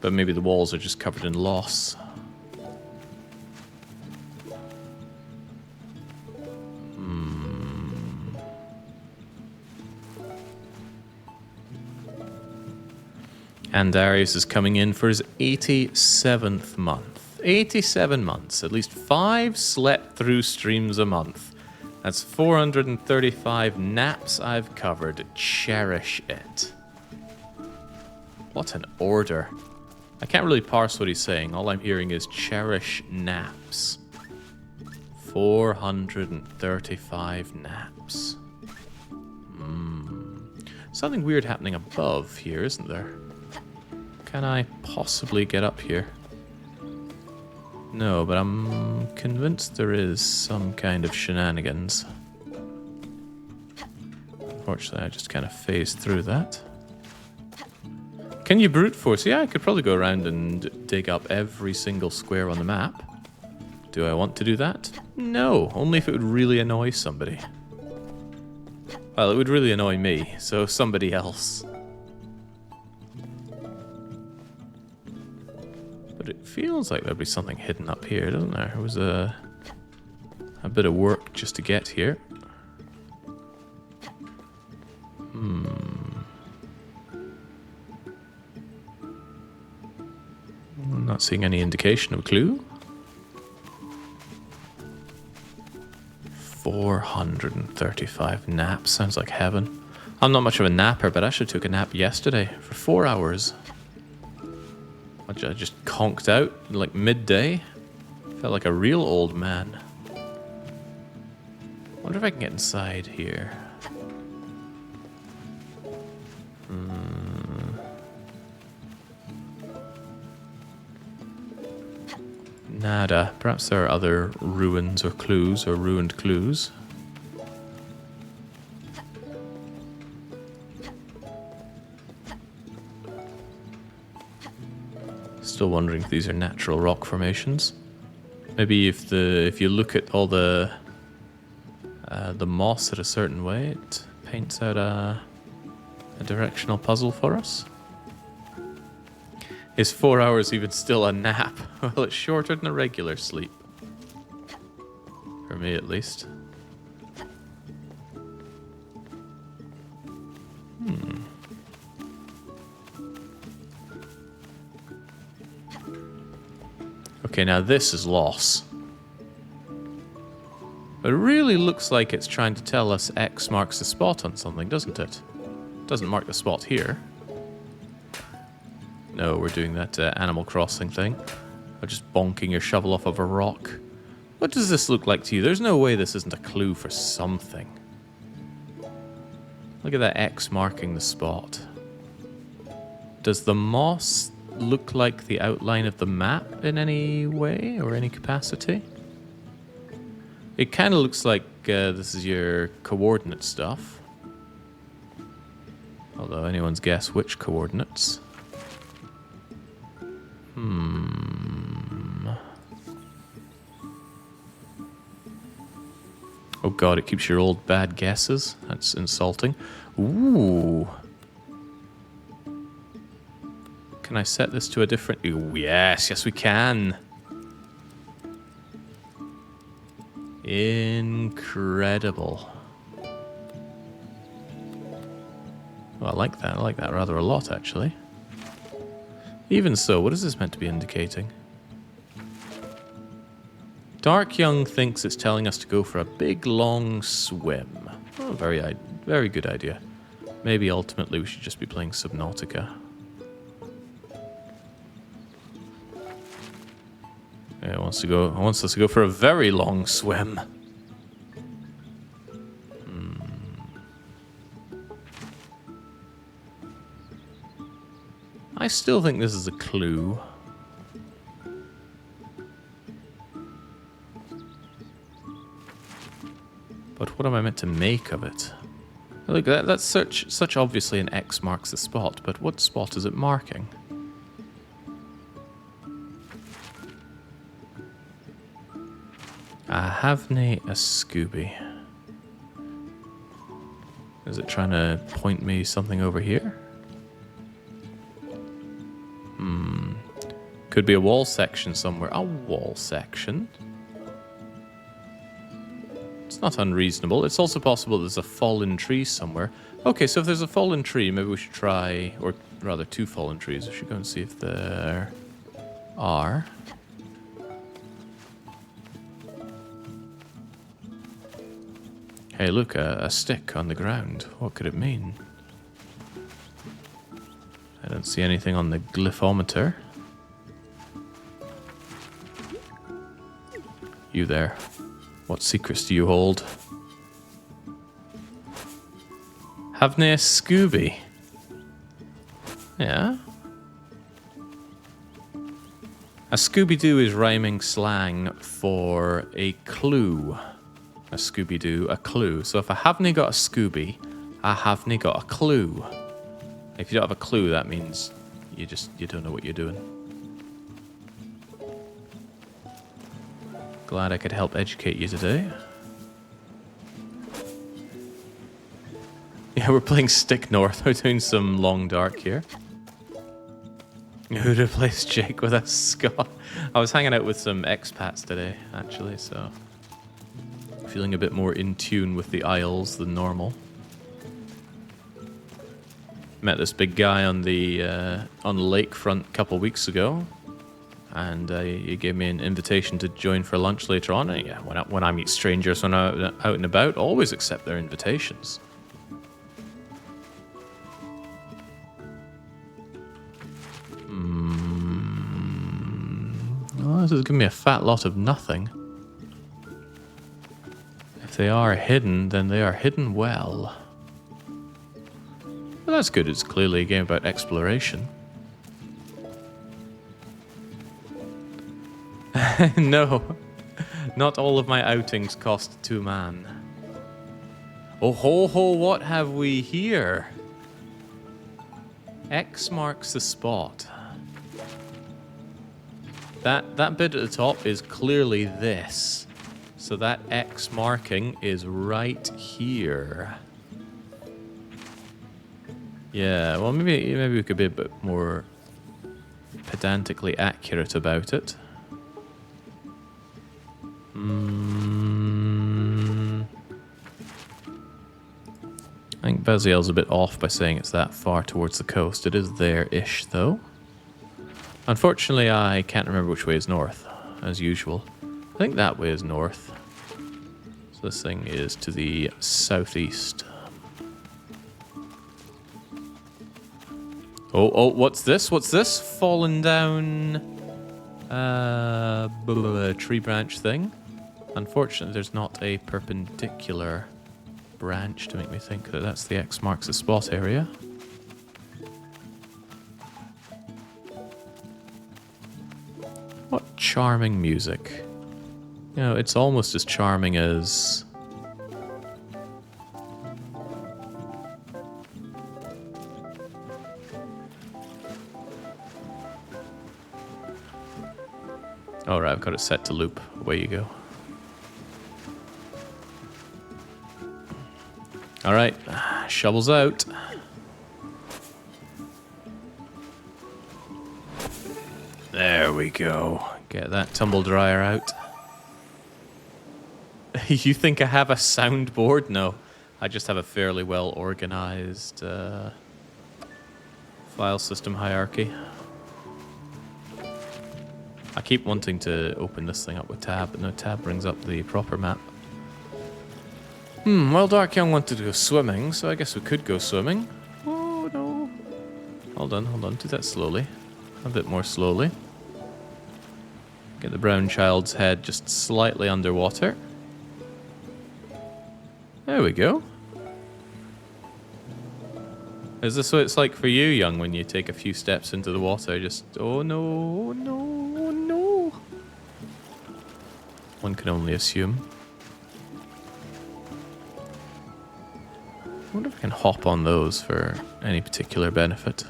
But maybe the walls are just covered in loss. And Darius is coming in for his 87th month. 87 months. At least 5 slept through streams a month. That's 435 naps I've covered. Cherish it. What an order. I can't really parse what he's saying. All I'm hearing is cherish naps. 435 naps. Something weird happening above here, isn't there? Can I possibly get up here? No, but I'm convinced there is some kind of shenanigans. Unfortunately, I just kind of phased through that. Can you brute force? Yeah, I could probably go around and dig up every single square on the map. Do I want to do that? No, only if it would really annoy somebody. Well, it would really annoy me, so somebody else. But it feels like there'd be something hidden up here, doesn't there? It was a bit of work just to get here. I'm not seeing any indication of a clue. 435 naps. Sounds like heaven. I'm not much of a napper, but I actually took a nap yesterday for 4 hours. I just conked out like midday. Felt like a real old man. Wonder if I can get inside here. Nada. Perhaps there are other ruins or clues or ruined clues. Still wondering if these are natural rock formations. Maybe if you look at all the moss at a certain way, it paints out a directional puzzle for us. Is 4 hours even still a nap? Well, it's shorter than a regular sleep. For me, at least. Okay, now this is loss. But it really looks like it's trying to tell us X marks the spot on something, doesn't it? It doesn't mark the spot here. No, we're doing that Animal Crossing thing. Or just bonking your shovel off of a rock. What does this look like to you? There's no way this isn't a clue for something. Look at that X marking the spot. Does the moss look like the outline of the map in any way or any capacity? It kind of looks like this is your coordinate stuff. Although anyone's guess which coordinates. Oh god, it keeps your old bad guesses. That's insulting. Ooh. Can I set this to a different... Ooh, yes, we can. Incredible. Oh, I like that. I like that rather a lot, actually. Even so, what is this meant to be indicating? Dark Young thinks it's telling us to go for a big, long swim. Oh, very good idea. Maybe ultimately we should just be playing Subnautica. Yeah, it wants us to go for a very long swim. I still think this is a clue. But what am I meant to make of it? Look, that's such obviously an X marks the spot, but what spot is it marking? A Havne, a Scooby. Is it trying to point me something over here? Could be a wall section somewhere. A wall section? It's not unreasonable. It's also possible there's a fallen tree somewhere. Okay, so if there's a fallen tree, maybe we should try... Or rather, two fallen trees. We should go and see if there are. Hey, look, a stick on the ground. What could it mean? I don't see anything on the glyphometer. You there. What secrets do you hold? Havne a Scooby. Yeah. A Scooby-Doo is rhyming slang for a clue. A Scooby-Doo, a clue. So if I haven't got a Scooby, I haven't got a clue. If you don't have a clue, that means you don't know what you're doing. Glad I could help educate you today. Yeah, we're playing Stick North. We're doing some Long Dark here. Who'd replace Jake with a Scot? I was hanging out with some expats today, actually, so... Feeling a bit more in tune with the Isles than normal. Met this big guy on the lakefront a couple weeks ago. And he gave me an invitation to join for lunch later on. And yeah, when I meet strangers when I'm out and about, always accept their invitations. this is giving me a fat lot of nothing. If they are hidden, then they are hidden well. Well, that's good. It's clearly a game about exploration. No, not all of my outings cost 2 man. Oh ho ho, what have we here? X marks the spot. That bit at the top is clearly this. So that X marking is right here. Yeah, well maybe we could be a bit more pedantically accurate about it. I think Baziel's a bit off by saying it's that far towards the coast. It is there-ish, though. Unfortunately, I can't remember which way is north, as usual. I think that way is north. So this thing is to the southeast. Oh, what's this? What's this? Fallen down... tree branch thing. Unfortunately, there's not a perpendicular branch to make me think that that's the X marks the spot area. What charming music. You know, it's almost as charming as... Alright, I've got it set to loop. Away you go. Alright, shovels out. There we go. Get that tumble dryer out. You think I have a soundboard? No, I just have a fairly well organized file system hierarchy. I keep wanting to open this thing up with tab, but no, tab brings up the proper map. Well, Dark Young wanted to go swimming, so I guess we could go swimming. Oh, no. Hold on. Do that slowly. A bit more slowly. Get the brown child's head just slightly underwater. There we go. Is this what it's like for you, Young, when you take a few steps into the water? Just, oh no, no, no. One can only assume. I wonder if I can hop on those for any particular benefit.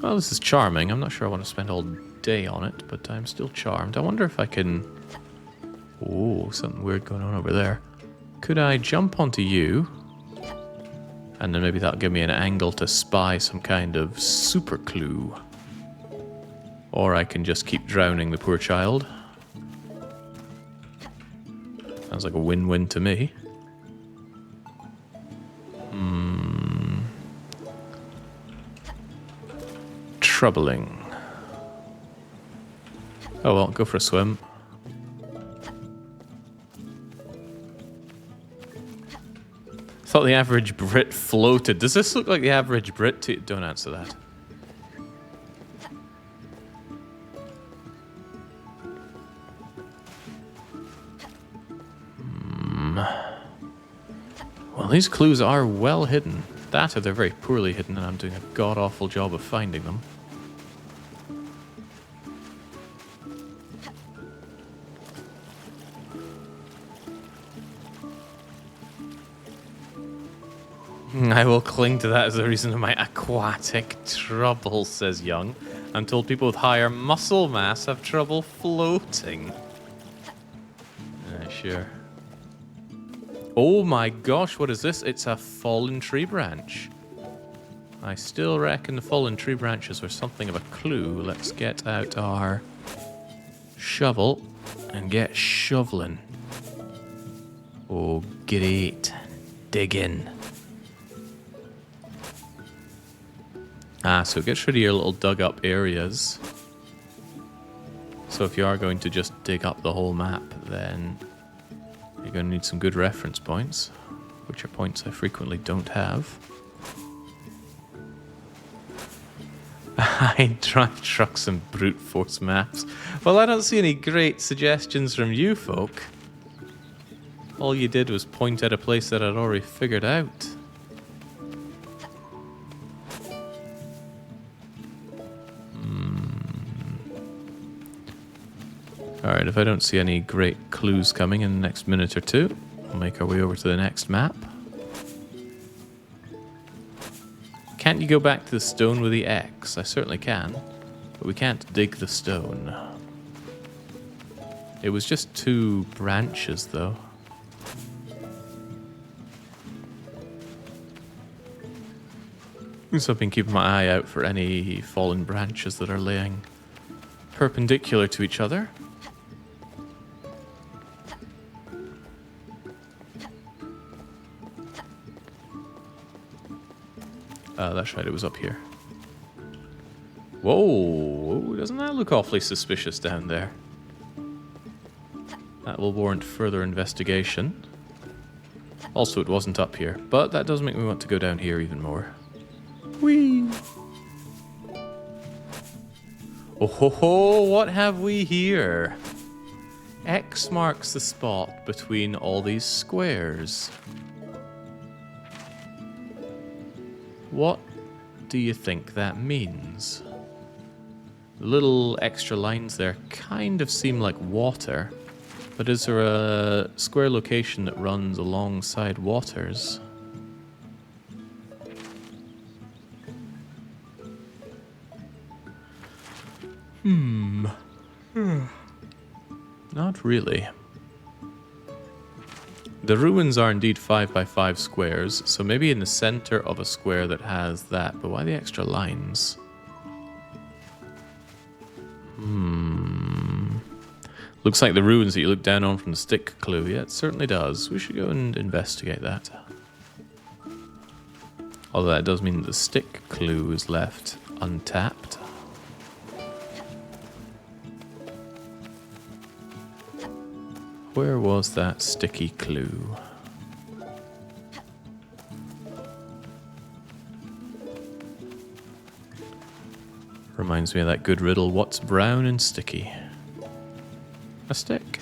Well, this is charming. I'm not sure I want to spend all day on it, but I'm still charmed. I wonder if I can... Oh, something weird going on over there. Could I jump onto you? And then maybe that'll give me an angle to spy some kind of super clue. Or I can just keep drowning the poor child. Sounds like a win-win to me. Troubling. Oh well, go for a swim. Thought the average Brit floated. Does this look like the average Brit to you? Don't answer that. Well, these clues are well hidden. That or they're very poorly hidden and I'm doing a god-awful job of finding them. I will cling to that as the reason of my aquatic trouble, says Young. I'm told people with higher muscle mass have trouble floating. Sure. Oh my gosh, what is this? It's a fallen tree branch. I still reckon the fallen tree branches were something of a clue. Let's get out our shovel and get shoveling. Oh, great. Dig in. So it gets rid of your little dug up areas. So if you are going to just dig up the whole map, then you're going to need some good reference points. which are points I frequently don't have. I drive trucks and brute force maps. Well, I don't see any great suggestions from you folk. All you did was point at a place that I'd already figured out. Alright, if I don't see any great clues coming in the next minute or two, we'll make our way over to the next map. Can't you go back to the stone with the X? I certainly can, but we can't dig the stone. It was just 2 branches, though. So I've been keeping my eye out for any fallen branches that are laying perpendicular to each other. That's right, it was up here. Whoa, doesn't that look awfully suspicious down there? That will warrant further investigation. Also, it wasn't up here, but that does make me want to go down here even more. Whee! Oh ho ho, what have we here? X marks the spot between all these squares. What do you think that means? The little extra lines there kind of seem like water, but is there a square location that runs alongside waters? Not really. The ruins are indeed 5 by 5 squares, so maybe in the center of a square that has that, but why the extra lines? Looks like the ruins that you look down on from the stick clue. Yeah, it certainly does. We should go and investigate that. Although that does mean that the stick clue is left untapped. Where was that sticky clue? Reminds me of that good riddle, what's brown and sticky? A stick.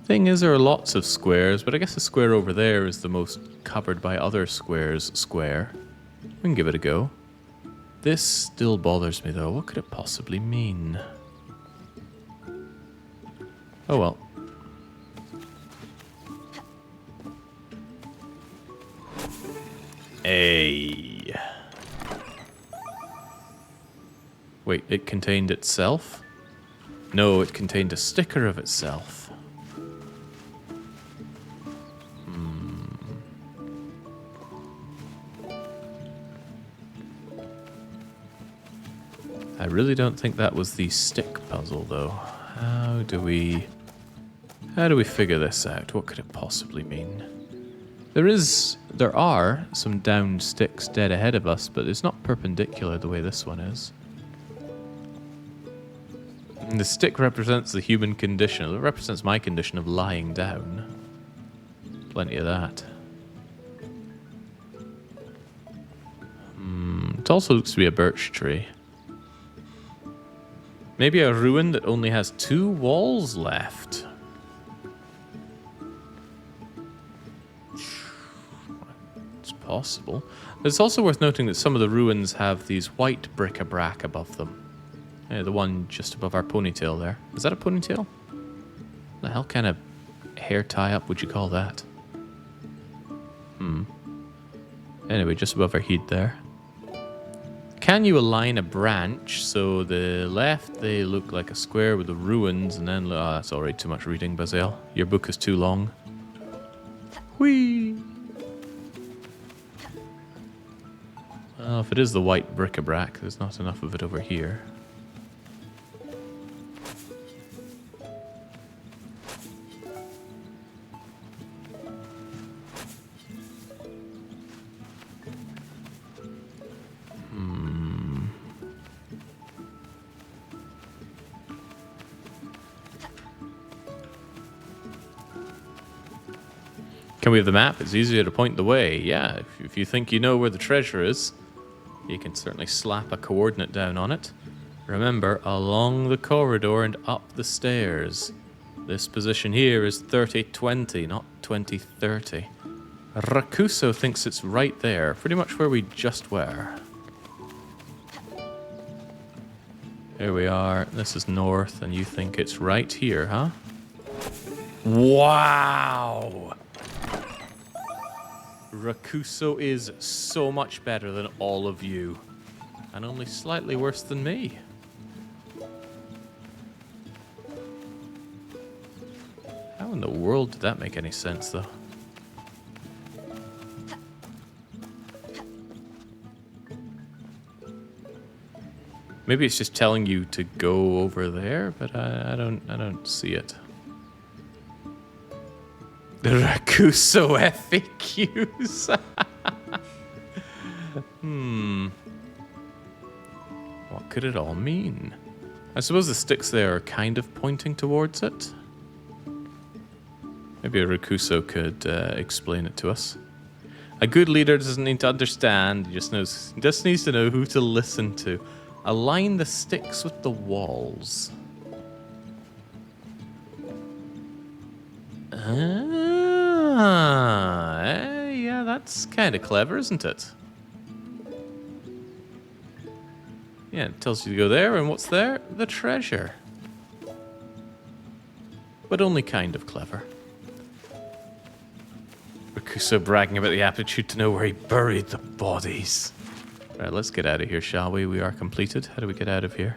Thing is, there are lots of squares, but I guess the square over there is the most covered by other squares square. We can give it a go. This still bothers me though. What could it possibly mean? Oh well. Hey. Wait, it contained itself? No, it contained a sticker of itself. I really don't think that was the stick puzzle, though. How do we figure this out? What could it possibly mean? There are some downed sticks dead ahead of us, but it's not perpendicular the way this one is. And the stick represents the human condition. It represents my condition of lying down. Plenty of that. It also looks to be a birch tree. Maybe a ruin that only has 2 walls left. It's possible. It's also worth noting that some of the ruins have these white bric-a-brac above them. Yeah, the one just above our ponytail there. Is that a ponytail? The hell kind of hair tie-up would you call that? Anyway, just above our head there. Can you align a branch so the left they look like a square with the ruins and then... Oh, that's already too much reading, Bazel. Your book is too long. Whee! Well, if it is the white bric-a-brac, there's not enough of it over here. Can we have the map? It's easier to point the way. Yeah, if you think you know where the treasure is, you can certainly slap a coordinate down on it. Remember, along the corridor and up the stairs. This position here is 30-20, not 20-30. Rakuso thinks it's right there, pretty much where we just were. Here we are. This is north, and you think it's right here, huh? Wow! Rakuso is so much better than all of you. And only slightly worse than me. How in the world did that make any sense, though? Maybe it's just telling you to go over there, but I don't see it. The Rakuso FAQs. What could it all mean? I suppose the sticks there are kind of pointing towards it. Maybe a Rakuso could explain it to us. A good leader doesn't need to understand, he just needs to know who to listen to. Align the sticks with the walls. Yeah, that's kind of clever, isn't it? Yeah, it tells you to go there, and what's there? The treasure. But only kind of clever. Rakuso bragging about the aptitude to know where he buried the bodies. Right, let's get out of here, shall we? We are completed. How do we get out of here?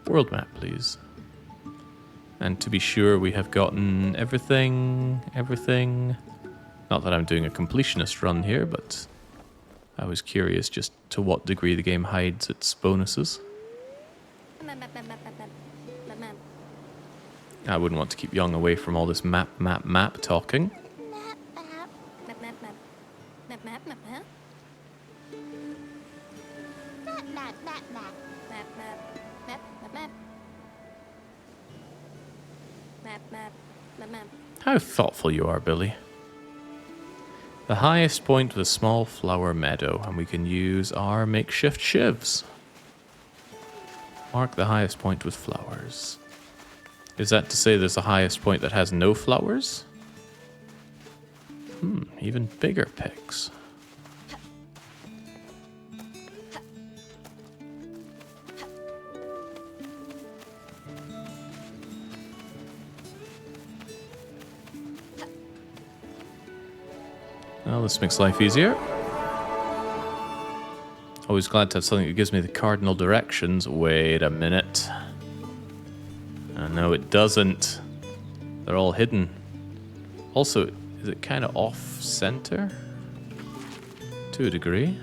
World map, please. And to be sure, we have gotten everything. Not that I'm doing a completionist run here, but I was curious just to what degree the game hides its bonuses. I wouldn't want to keep Young away from all this map talking. How thoughtful you are, Billy. The highest point was a small flower meadow, and we can use our makeshift shivs. Mark the highest point with flowers. Is that to say there's a highest point that has no flowers? Even bigger picks. Well, this makes life easier. Always glad to have something that gives me the cardinal directions. Wait a minute. No, it doesn't. They're all hidden. Also, is it kind of off-center? To a degree.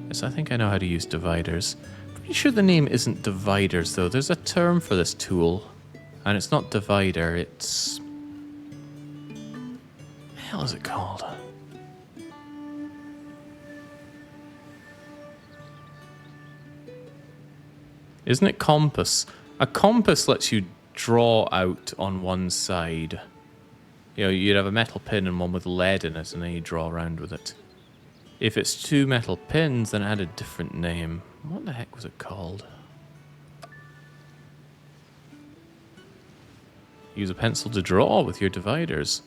Yes, I think I know how to use dividers. Pretty sure the name isn't dividers, though. There's a term for this tool. And it's not divider, it's... What the hell is it called? Isn't it compass? A compass lets you draw out on one side. You know, you'd have a metal pin and one with lead in it, and then you draw around with it. If it's two metal pins, then it had a different name. What the heck was it called? Use a pencil to draw with your dividers.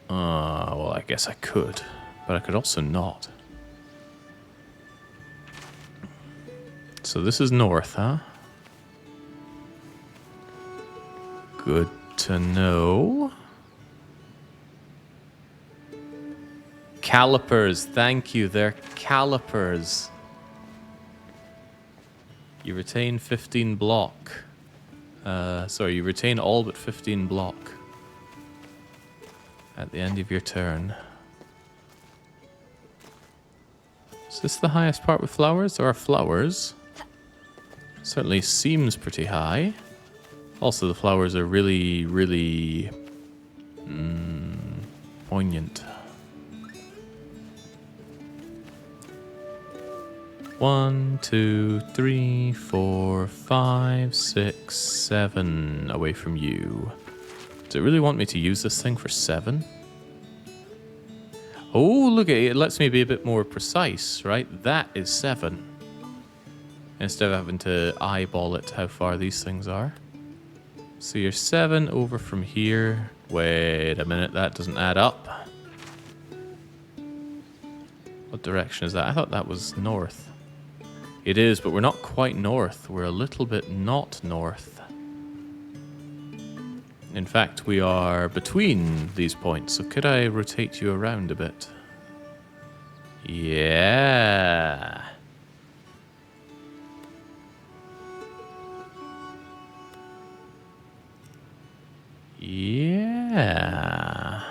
Well, I guess I could, but I could also not. So this is north, huh? Good to know. Calipers, thank you, they're calipers. You retain 15 block. Sorry, you retain all but 15 block at the end of your turn. Is this the highest part with flowers? There are flowers. Certainly seems pretty high. Also, the flowers are really, really poignant. 1, 2, 3, 4, 5, 6, 7 away from you. Does it really want me to use this thing for 7? Oh, look at it. It lets me be a bit more precise, right? That is 7. Instead of having to eyeball it how far these things are. So you're 7 over from here. Wait a minute, that doesn't add up. What direction is that? I thought that was north. It is, but we're not quite north. We're a little bit not north. In fact, we are between these points, so could I rotate you around a bit? Yeah. Yeah.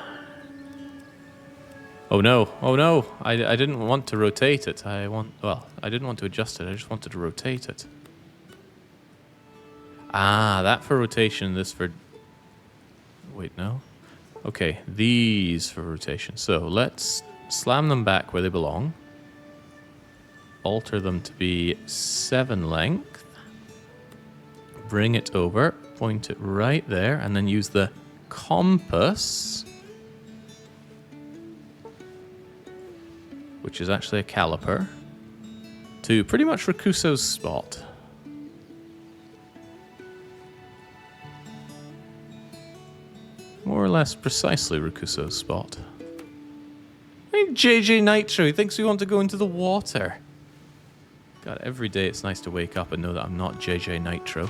Oh no, oh no. I didn't want to rotate it. I didn't want to adjust it. I just wanted to rotate it. Ah, that for rotation, this for... Wait, no. Okay, these for rotation. So let's slam them back where they belong. Alter them to be 7 length. Bring it over, point it right there, and then use the compass, which is actually a caliper, to pretty much Rakuso's spot. More or less precisely Rakuso's spot. Hey, JJ Nitro, he thinks we want to go into the water. God, every day it's nice to wake up and know that I'm not JJ Nitro.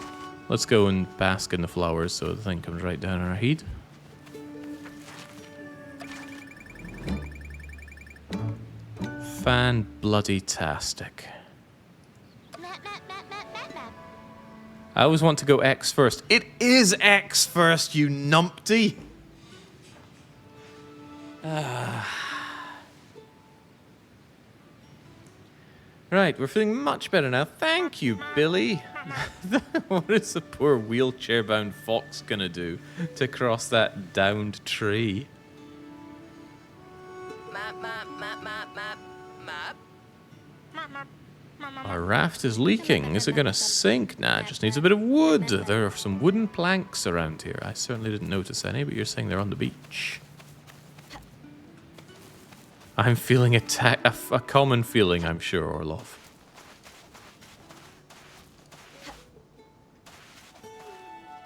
Let's go and bask in the flowers so the thing comes right down our head. Fan-bloody-tastic. I always want to go X first. It is X first, you numpty! Right, we're feeling much better now. Thank you, Billy. What is the poor wheelchair-bound fox gonna do to cross that downed tree? Our raft is leaking. Is it gonna sink? Nah, it just needs a bit of wood. There are some wooden planks around here. I certainly didn't notice any, but you're saying they're on the beach. I'm feeling a common feeling, I'm sure, Orlov.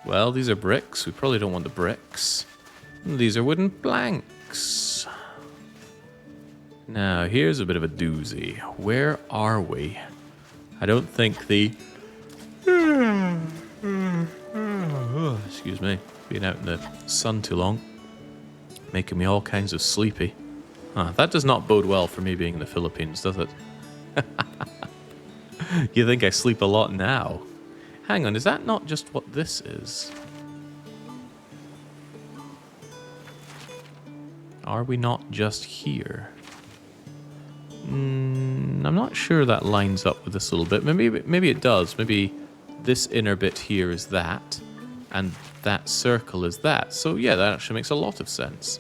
Well, these are bricks. We probably don't want the bricks. These are wooden planks. Now, here's a bit of a doozy. Where are we? I don't think the... Excuse me. Being out in the sun too long. Making me all kinds of sleepy. That does not bode well for me being in the Philippines, does it? You think I sleep a lot now? Hang on, is that not just what this is? Are we not just here? I'm not sure that lines up with this a little bit. Maybe it does. Maybe this inner bit here is that, and that circle is that. So yeah, that actually makes a lot of sense.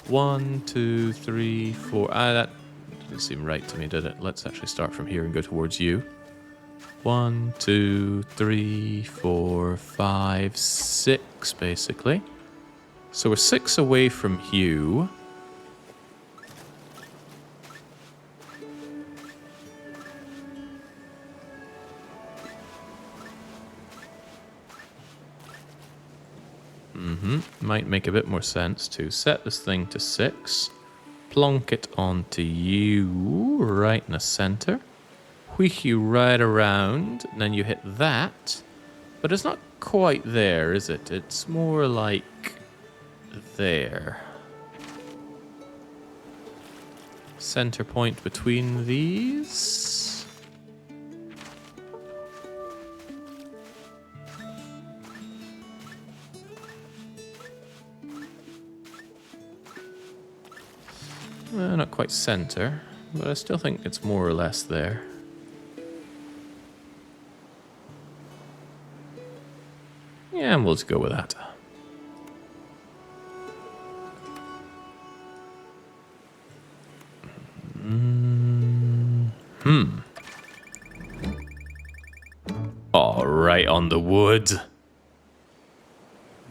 1, 2, 3, 4. That didn't seem right to me, did it? Let's actually start from here and go towards you. 1, 2, 3, 4, 5, 6, basically. So we're 6 away from Hugh. Might make a bit more sense to set this thing to 6. Plonk it onto you right in the center. Wheek you right around, and then you hit that. But it's not quite there, is it? It's more like there. Center point between these. Not quite center, but I still think it's more or less there. Yeah, and we'll just go with that. on the wood.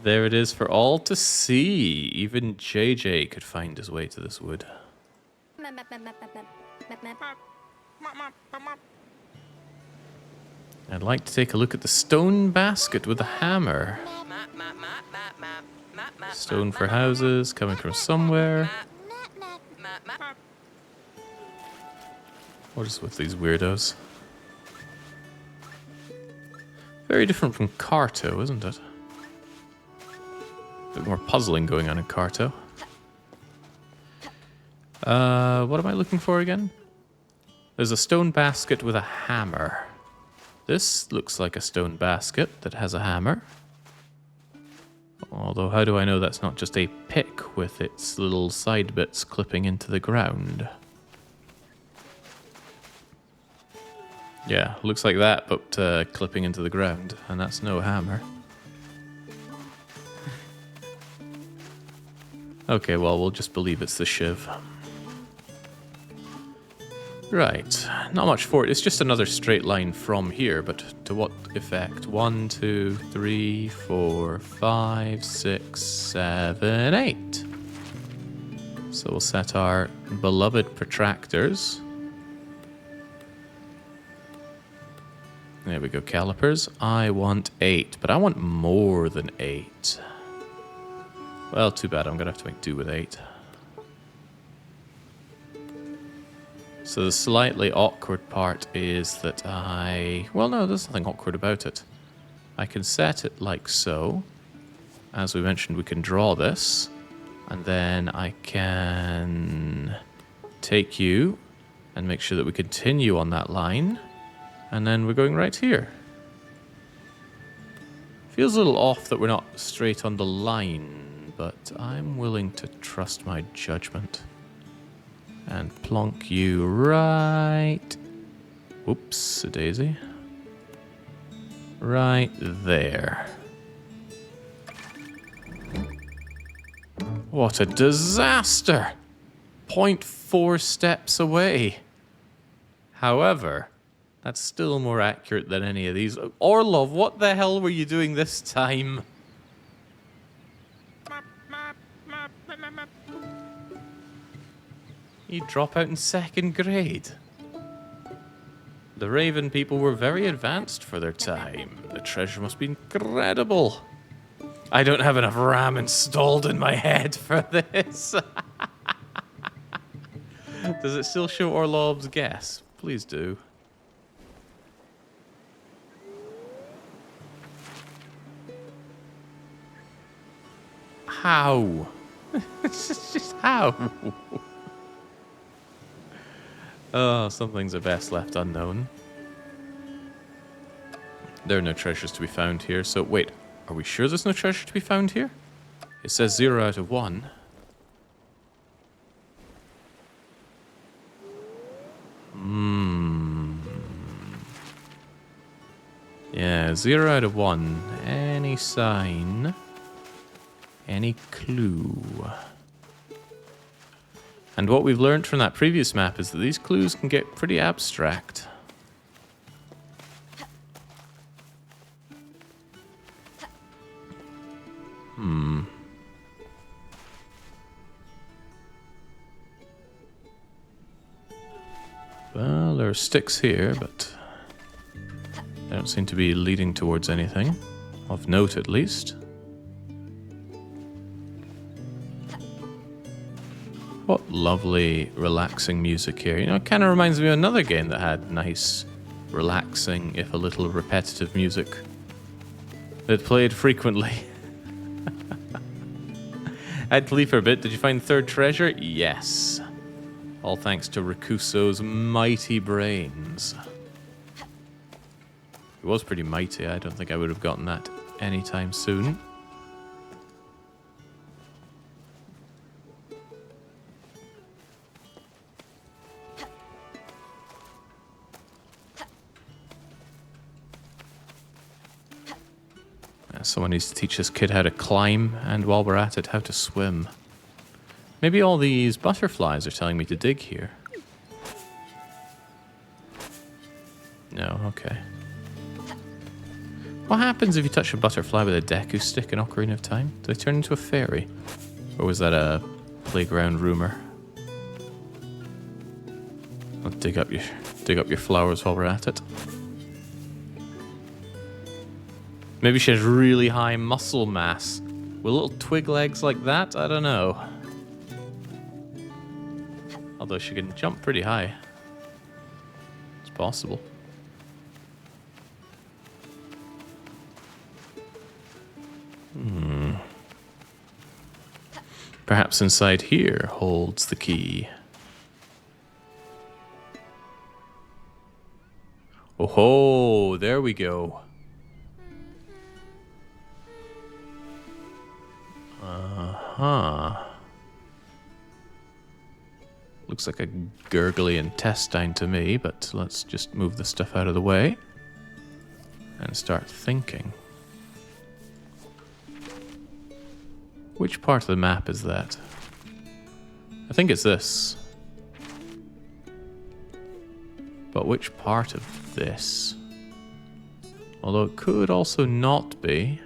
There it is for all to see. Even JJ could find his way to this wood. I'd like to take a look at the stone basket with a hammer. Stone for houses, coming from somewhere. What is with these weirdos? Very different from Carto, isn't it? A bit more puzzling going on in Carto. What am I looking for again? There's a stone basket with a hammer. This looks like a stone basket that has a hammer. Although, how do I know that's not just a pick with its little side bits clipping into the ground? Yeah, looks like that, but clipping into the ground, and that's no hammer. Okay, well, we'll just believe it's the shiv. Right, not much for it. It's just another straight line from here, but to what effect? 1, 2, 3, 4, 5, 6, 7, 8. So we'll set our beloved protractors. There we go, calipers. I want 8, but I want more than 8. Well, too bad. I'm going to have to make do with 8. So the slightly awkward part is that well, no, there's nothing awkward about it. I can set it like so. As we mentioned, we can draw this. And then I can take you and make sure that we continue on that line. And then we're going right here. Feels a little off that we're not straight on the line, but I'm willing to trust my judgment. And plonk you right... Whoops, a daisy. Right there. What a disaster! 0.4 steps away. However, that's still more accurate than any of these. Orlov, what the hell were you doing this time? You drop out in 2nd grade. The Raven people were very advanced for their time. The treasure must be incredible. I don't have enough RAM installed in my head for this. Does it still show Orlov's guess? Please do. How? It's just how? Oh, some things are best left unknown. There are no treasures to be found here, so wait, are we sure there's no treasure to be found here? It says 0 out of 1. Yeah, 0 out of 1. Any sign? Any clue? And what we've learned from that previous map is that these clues can get pretty abstract. Well, there are sticks here, but they don't seem to be leading towards anything. Of note, at least. What lovely, relaxing music here. You know, it kind of reminds me of another game that had nice, relaxing, if a little repetitive music that played frequently. I had to leave for a bit. Did you find the third treasure? Yes. All thanks to Rakuso's mighty brains. It was pretty mighty. I don't think I would have gotten that anytime soon. Someone needs to teach this kid how to climb, and while we're at it, how to swim. Maybe all these butterflies are telling me to dig here. No, okay. What happens if you touch a butterfly with a Deku stick in Ocarina of Time? Do they turn into a fairy? Or was that a playground rumor? I'll dig up your flowers while we're at it. Maybe she has really high muscle mass. With little twig legs like that? I don't know. Although she can jump pretty high. It's possible. Perhaps inside here holds the key. Oh ho, there we go. Uh-huh. Looks like a gurgly intestine to me, but let's just move the stuff out of the way and start thinking. Which part of the map is that? I think it's this. But which part of this? Although it could also not be.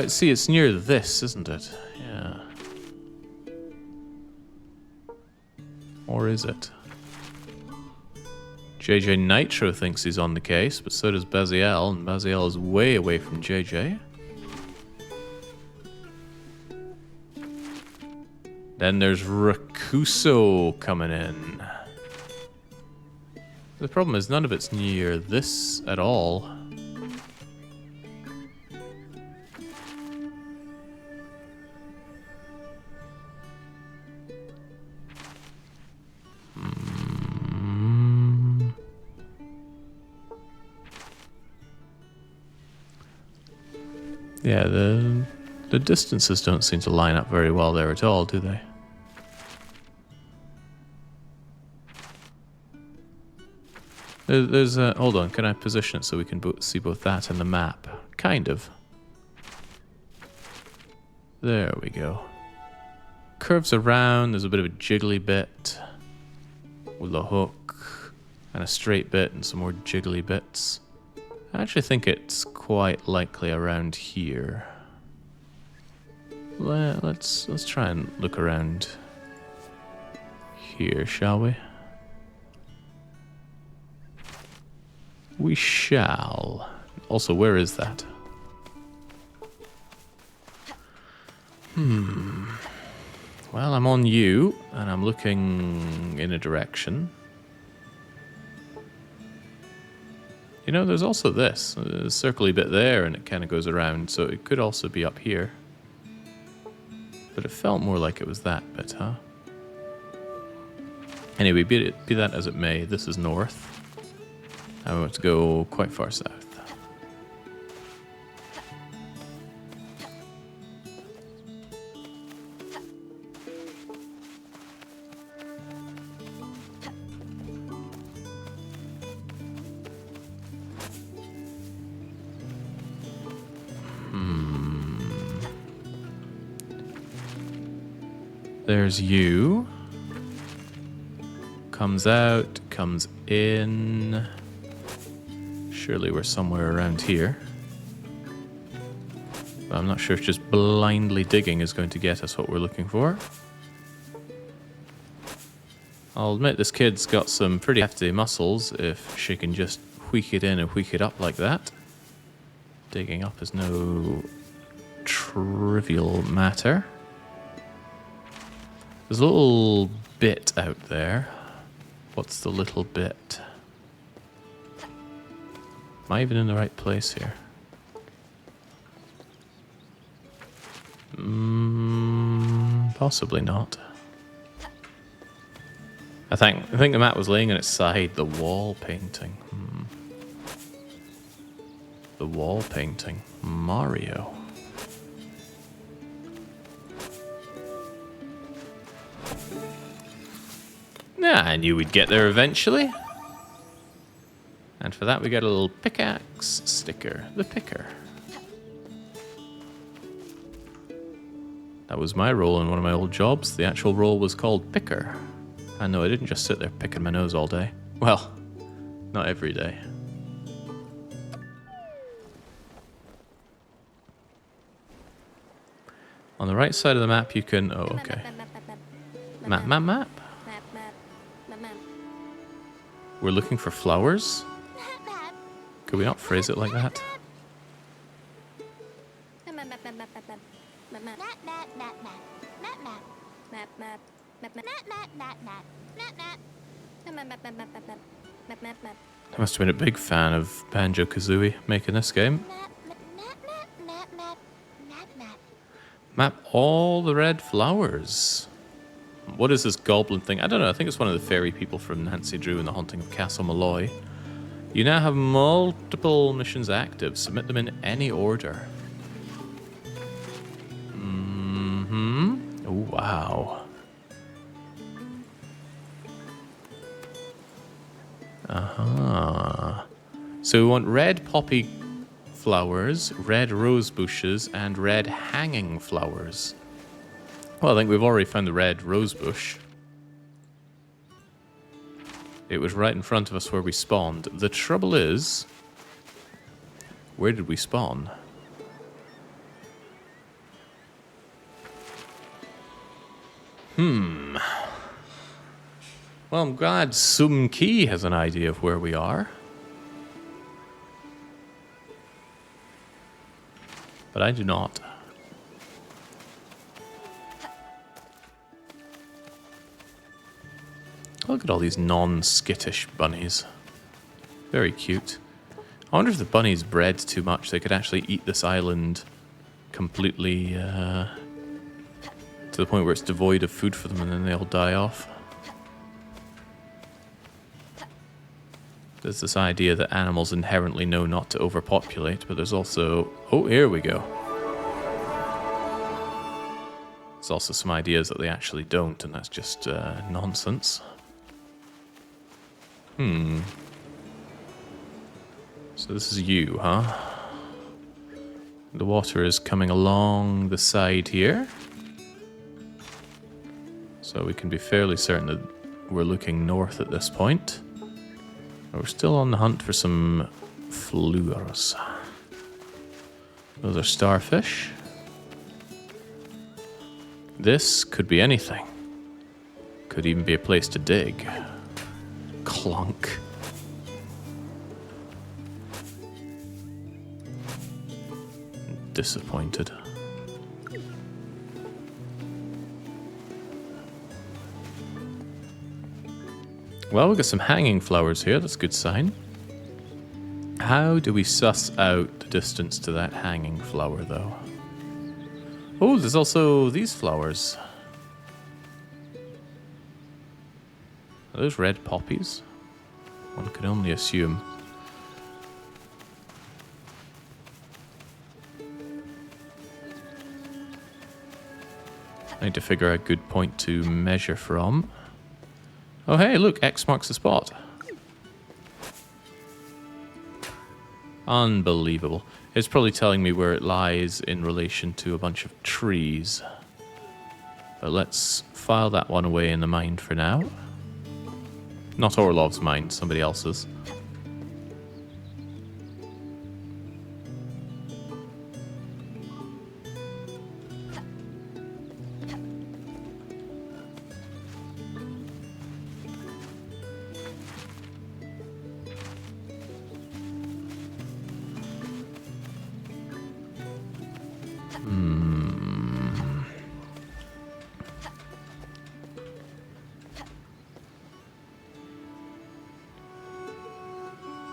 See, it's near this, isn't it? Yeah. Or is it? JJ Nitro thinks he's on the case, but so does Baziel, and Baziel is way away from JJ. Then there's Rakuso coming in. The problem is none of it's near this at all. Yeah, the distances don't seem to line up very well there at all, do they? There's a... Hold on, can I position it so we can see both that and the map? Kind of. There we go. Curves around, there's a bit of a jiggly bit with a hook, and a straight bit and some more jiggly bits. I actually think it's quite likely around here. Let's try and look around here, shall we? We shall. Also, where is that? Well, I'm on you, and I'm looking in a direction. You know, there's also this. A circly bit there, and it kind of goes around, so it could also be up here. But it felt more like it was that bit, huh? Anyway, be that as it may, this is north. I want to go quite far south. There's you. Comes out, comes in. Surely we're somewhere around here. But I'm not sure if just blindly digging is going to get us what we're looking for. I'll admit this kid's got some pretty hefty muscles if she can just wheek it in and wheek it up like that. Digging up is no trivial matter. There's a little bit out there. What's the little bit? Am I even in the right place here? Possibly not. I think the map was laying on its side. The wall painting. The wall painting. Mario. Yeah, I knew we'd get there eventually. And for that we get a little pickaxe sticker. The picker. That was my role in one of my old jobs. The actual role was called picker. And no, I didn't just sit there picking my nose all day. Well, not every day. On the right side of the map, you can... Oh, okay. Map, map, map. We're looking for flowers? Could we not phrase it like that? I must have been a big fan of Banjo-Kazooie making this game. Map all the red flowers. What is this goblin thing? I don't know. I think it's one of the fairy people from Nancy Drew and the Haunting of Castle Malloy. You now have multiple missions active. Submit them in any order. Oh, wow. So we want red poppy flowers, red rose bushes, and red hanging flowers. Well, I think we've already found the red rose bush. It was right in front of us where we spawned. The trouble is, where did we spawn? Well, I'm glad Sum Ki has an idea of where we are. But I do not. Look at all these non-skittish bunnies. Very cute. I wonder if the bunnies bred too much, they could actually eat this island completely to the point where it's devoid of food for them and then they all die off. There's this idea that animals inherently know not to overpopulate, but there's also... Oh, here we go. There's also some ideas that they actually don't, and that's just nonsense. So this is you, huh? The water is coming along the side here. So we can be fairly certain that we're looking north at this point. We're still on the hunt for some flowers. Those are starfish. This could be anything. Could even be a place to dig. Clunk. Disappointed. Well, we've got some hanging flowers here. That's a good sign. How do we suss out the distance to that hanging flower, though? Oh, there's also these flowers. Are those red poppies? One can only assume. I need to figure out a good point to measure from. Oh, hey, look, X marks the spot. Unbelievable. It's probably telling me where it lies in relation to a bunch of trees. But let's file that one away in the mind for now. Not Orlov's mind, somebody else's.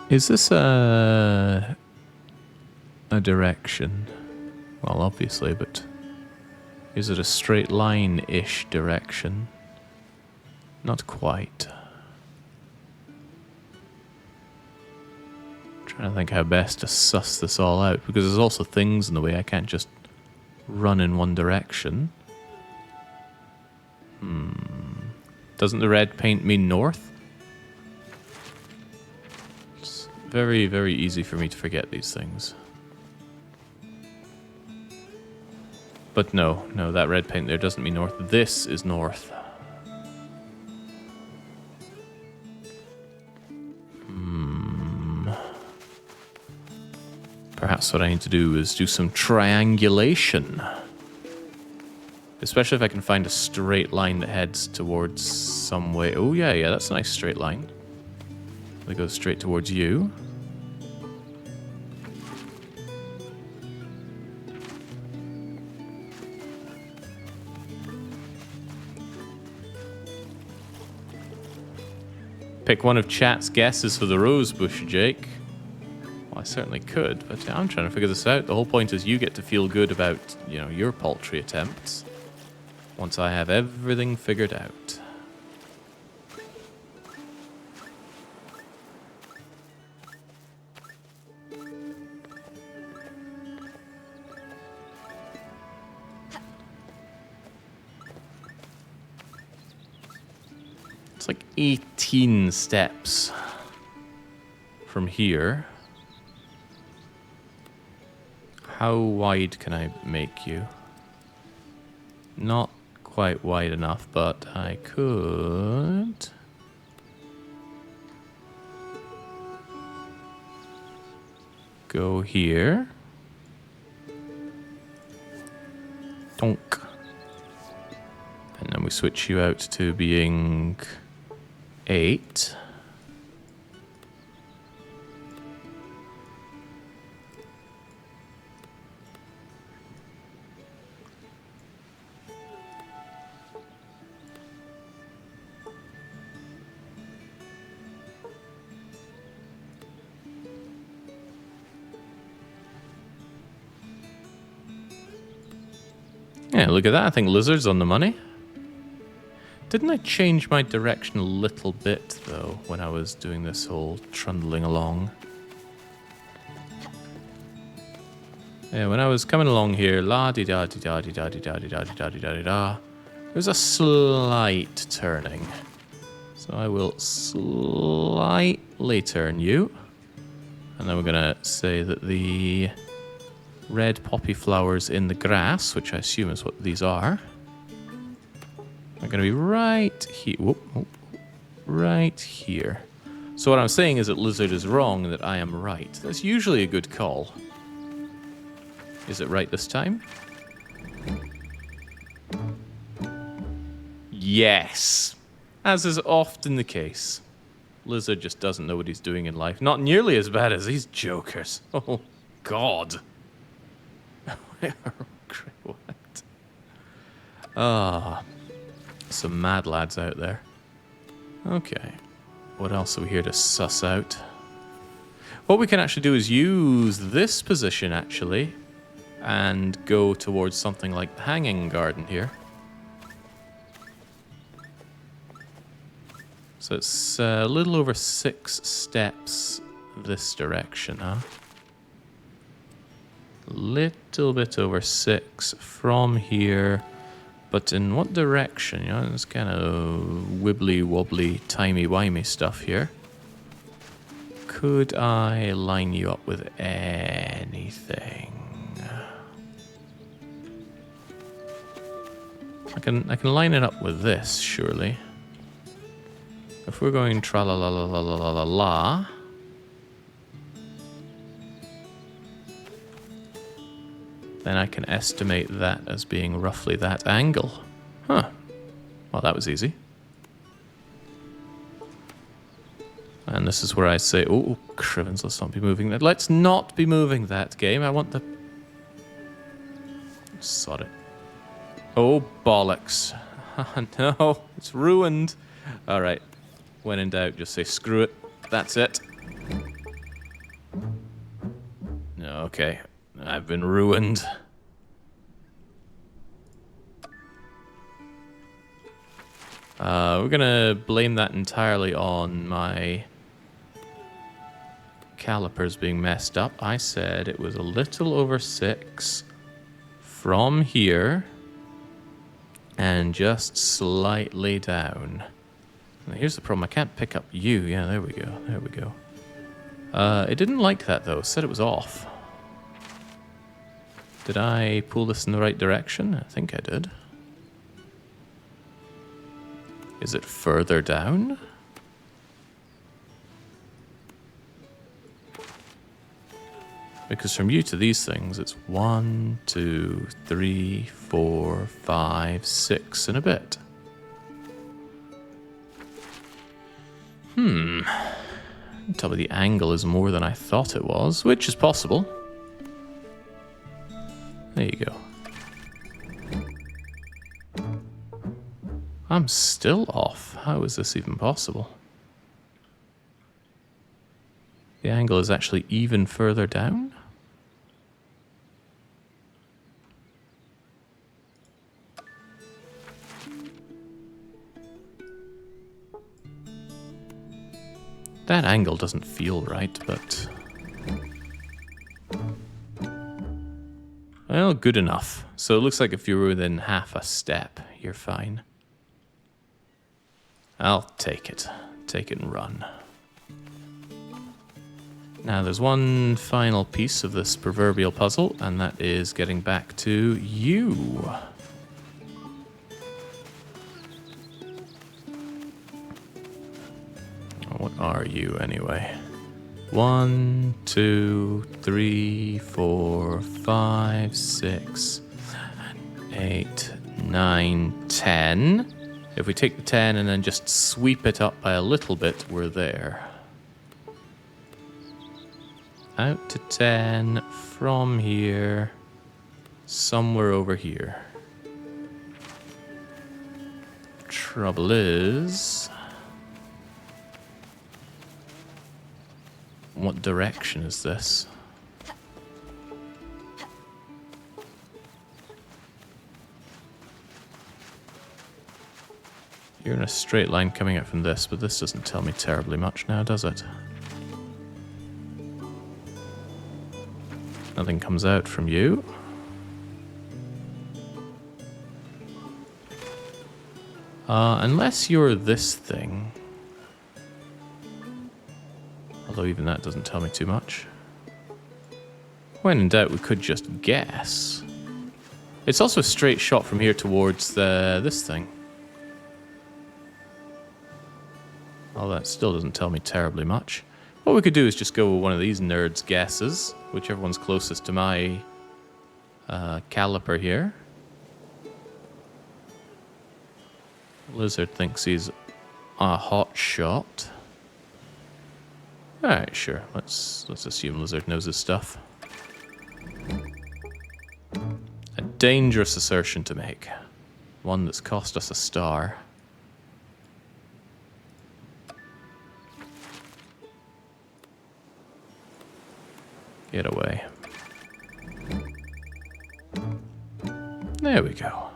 Is this a direction? Well, obviously, but is it a straight line-ish direction? Not quite. Trying to think how best to suss this all out, because there's also things in the way. I can't just run in one direction. Doesn't the red paint mean north? It's very, very easy for me to forget these things. But no, that red paint there doesn't mean north. This is north. Perhaps what I need to do is do some triangulation. Especially if I can find a straight line that heads towards some way. Oh, yeah, yeah, that's a nice straight line. That goes straight towards you. Pick one of chat's guesses for the rose bush, Jake. Well, I certainly could, but yeah, I'm trying to figure this out. The whole point is you get to feel good about, you know, your paltry attempts once I have everything figured out. It's like 18 steps from here. How wide can I make you? Not quite wide enough, but I could. Go here. Tonk. And then we switch you out to being 8. Yeah, look at that. I think lizard's on the money. Didn't I change my direction a little bit, though, when I was doing this whole trundling along? Yeah, when I was coming along here, la-di-da-di-da-di-da-di-da-di-da-di-da-di-da, there's a slight turning. So I will slightly turn you. And then we're going to say that the red poppy flowers in the grass, which I assume is what these are going to be right here. Whoop, whoop, right here. So what I'm saying is that lizard is wrong and that I am right. That's usually a good call. Is it right this time? Yes. As is often the case. Lizard just doesn't know what he's doing in life. Not nearly as bad as these jokers. Oh, God. What? Ah. Some mad lads out there. Okay. What else are we here to suss out? What we can actually do is use this position, actually, and go towards something like the hanging garden here. So it's a little over 6 steps this direction, huh? Little bit over 6 from here. But in what direction? You know, it's kind of wibbly wobbly, timey wimey stuff here. Could I line you up with anything? I can line it up with this, surely. If we're going tra la la la la la la la la. Then I can estimate that as being roughly that angle. Huh. Well, that was easy. And this is where I say, oh, Crivens, let's not be moving that. Let's not be moving that game. I want the... Sod it. Oh, bollocks. No, it's ruined. All right. When in doubt, just say screw it. That's it. Okay. I've been ruined. We're gonna blame that entirely on my calipers being messed up. I said it was a little over 6 from here and just slightly down. Now here's the problem. I can't pick up you. Yeah, there we go. There we go. It didn't like that, though. It said it was off. Did I pull this in the right direction? I think I did. Is it further down? Because from you to these things, it's 1, 2, 3, 4, 5, 6 and a bit. Tell me the angle is more than I thought it was, which is possible. There you go. I'm still off. How is this even possible? The angle is actually even further down? That angle doesn't feel right, but... well, good enough. So it looks like if you're within half a step, you're fine. I'll take it. Take it and run. Now there's one final piece of this proverbial puzzle, and that is getting back to you. What are you, anyway? 1, 2, 3, 4, 5, 6, 7, 8, 9, 10. If we take the 10 and then just sweep it up by a little bit, we're there. Out to 10, from here, somewhere over here. Trouble is... what direction is this? You're in a straight line coming out from this, but this doesn't tell me terribly much now, does it? Nothing comes out from you. Unless you're this thing. Although even that doesn't tell me too much. When in doubt, we could just guess. It's also a straight shot from here towards this thing. Well, that still doesn't tell me terribly much. What we could do is just go with one of these nerds' guesses, whichever one's closest to my caliper here. Lizard thinks he's a hot shot. Alright, sure. Let's assume Lizard knows his stuff. A dangerous assertion to make. One that's cost us a star. Get away. There we go.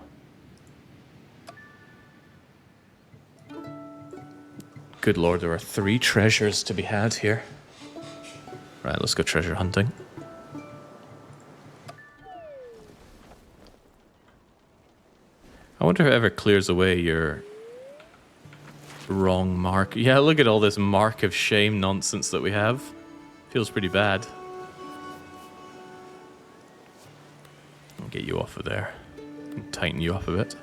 Good lord, there are 3 treasures to be had here. Right, let's go treasure hunting. I wonder if it ever clears away your wrong mark. Yeah, look at all this mark of shame nonsense that we have. Feels pretty bad. I'll get you off of there. And tighten you up a bit.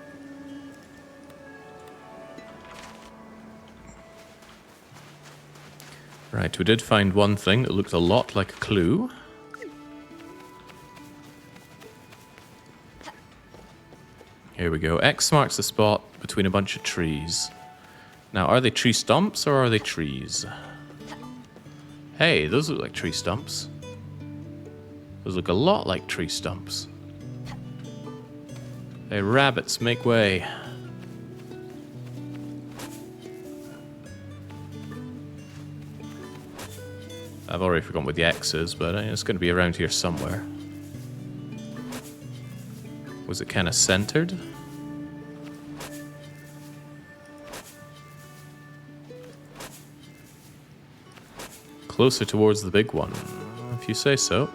Right, we did find one thing that looked a lot like a clue. Here we go. X marks the spot between a bunch of trees. Now, are they tree stumps or are they trees? Hey, those look like tree stumps. Those look a lot like tree stumps. Hey, rabbits, make way. I've already forgotten what the X is, but it's going to be around here somewhere. Was it kind of centered? Closer towards the big one, if you say so.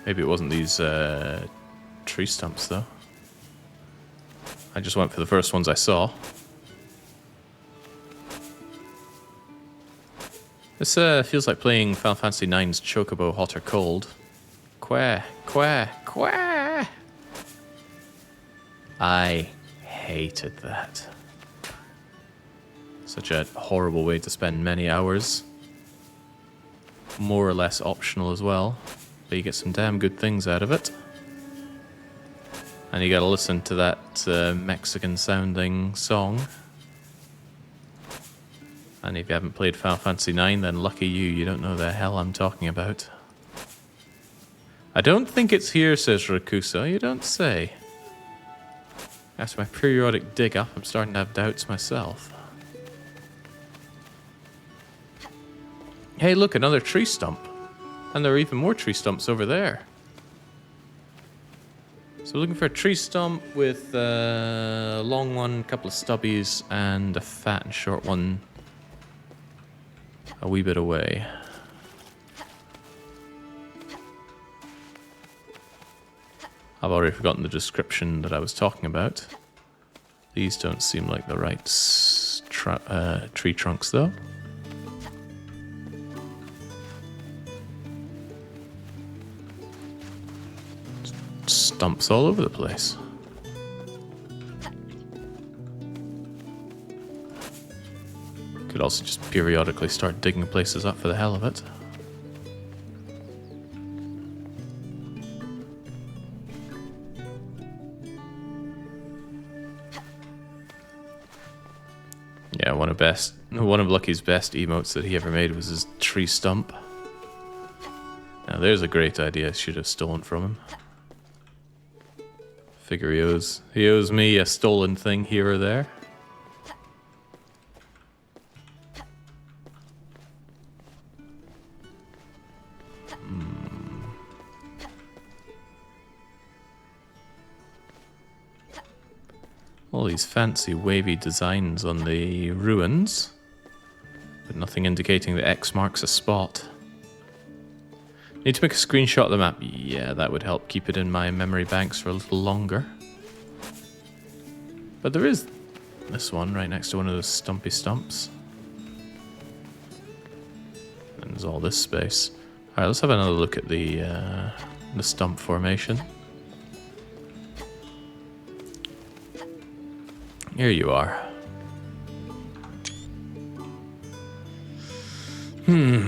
Maybe it wasn't these tree stumps, though. I just went for the first ones I saw. This feels like playing Final Fantasy IX's Chocobo Hot or Cold. Quah, quah, quah! I hated that. Such a horrible way to spend many hours. More or less optional as well, but you get some damn good things out of it. And you gotta listen to that Mexican-sounding song. And if you haven't played Final Fantasy IX, then lucky you, you don't know the hell I'm talking about. I don't think it's here, says Rakusa. You don't say. After my periodic dig up, I'm starting to have doubts myself. Hey, look, another tree stump. And there are even more tree stumps over there. So we're looking for a tree stump with a long one, a couple of stubbies, and a fat and short one a wee bit away. I've already forgotten the description that I was talking about. These don't seem like the right tree trunks, though. Stumps all over the place. Could also just periodically start digging places up for the hell of it. Yeah, one of Lucky's best emotes that he ever made was his tree stump. Now there's a great idea I should have stolen from him. Figure he owes me a stolen thing here or there. All these fancy wavy designs on the ruins, but nothing indicating that X marks a spot. Need to make a screenshot of the map. Yeah, that would help keep it in my memory banks for a little longer. But there is this one right next to one of those stumpy stumps. And there's all this space. Alright, let's have another look at the stump formation. Here you are.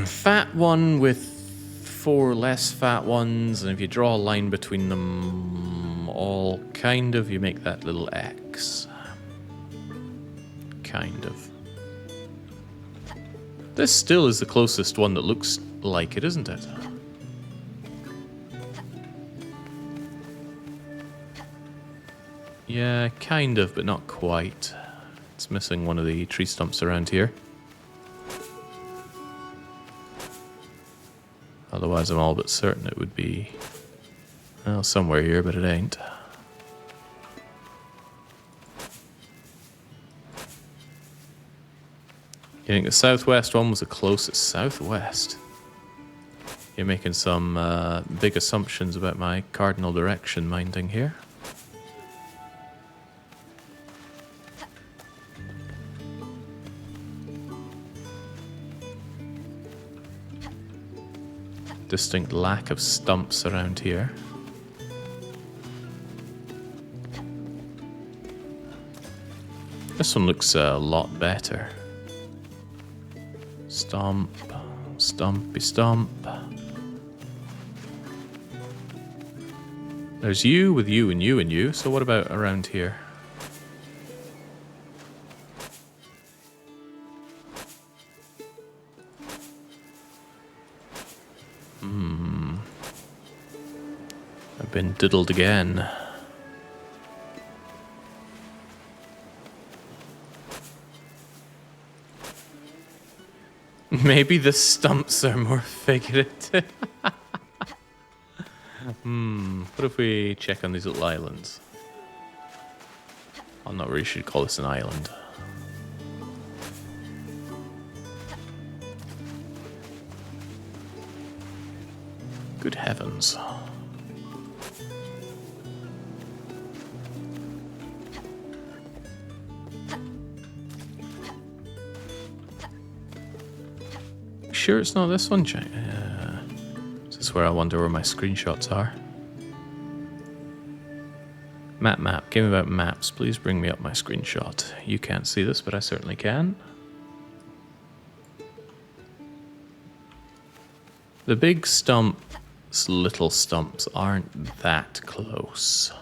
Fat one with 4 less fat ones, and if you draw a line between them all, kind of, you make that little X. Kind of. This still is the closest one that looks like it, isn't it? Yeah, kind of, but not quite. It's missing one of the tree stumps around here. Otherwise, I'm all but certain it would be, well, somewhere here, but it ain't. You think the southwest one was the closest? Southwest? You're making some big assumptions about my cardinal direction minding here. Distinct lack of stumps around here. This one looks a lot better. Stump, stumpy stump. There's you with you and you and you, so what about around here? I've been diddled again. Maybe the stumps are more figurative. What if we check on these little islands? I'm not really sure to call this an island. Good heavens. Sure it's not this one? This is where I wonder where my screenshots are. Map. Game about maps. Please bring me up my screenshot. You can't see this, but I certainly can. The big stumps, little stumps aren't that close.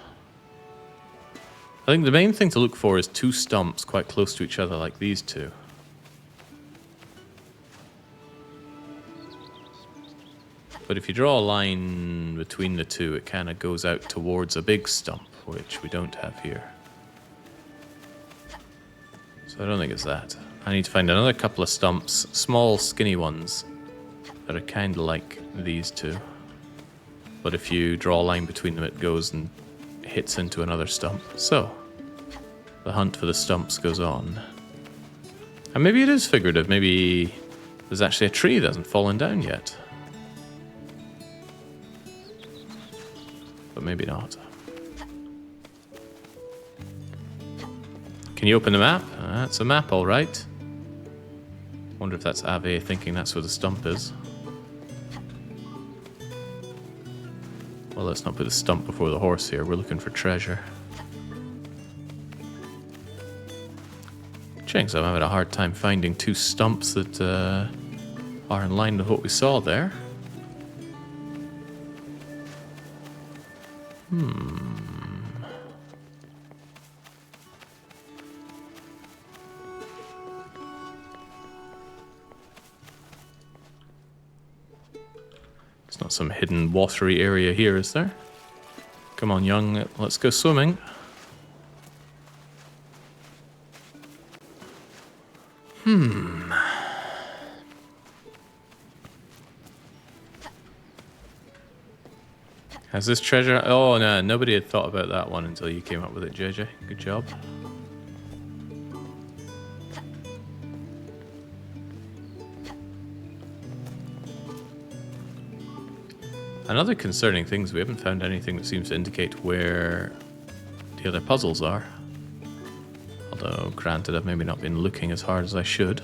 I think the main thing to look for is two stumps quite close to each other like these two. But if you draw a line between the two, it kind of goes out towards a big stump, which we don't have here. So I don't think it's that. I need to find another couple of stumps, small skinny ones, that are kind of like these two. But if you draw a line between them, it goes and hits into another stump. So, the hunt for the stumps goes on. And maybe it is figurative. Maybe there's actually a tree that hasn't fallen down yet. But maybe not. Can you open the map? That's a map, all right. Wonder if that's Ave thinking that's where the stump is. Well, let's not put the stump before the horse here. We're looking for treasure. Jinx, I'm having a hard time finding two stumps that are in line with what we saw there. It's not some hidden watery area here, is there? Come on, young, let's go swimming. Has this treasure... Oh, no, nobody had thought about that one until you came up with it, JJ. Good job. Another concerning thing is we haven't found anything that seems to indicate where the other puzzles are. Although, granted, I've maybe not been looking as hard as I should.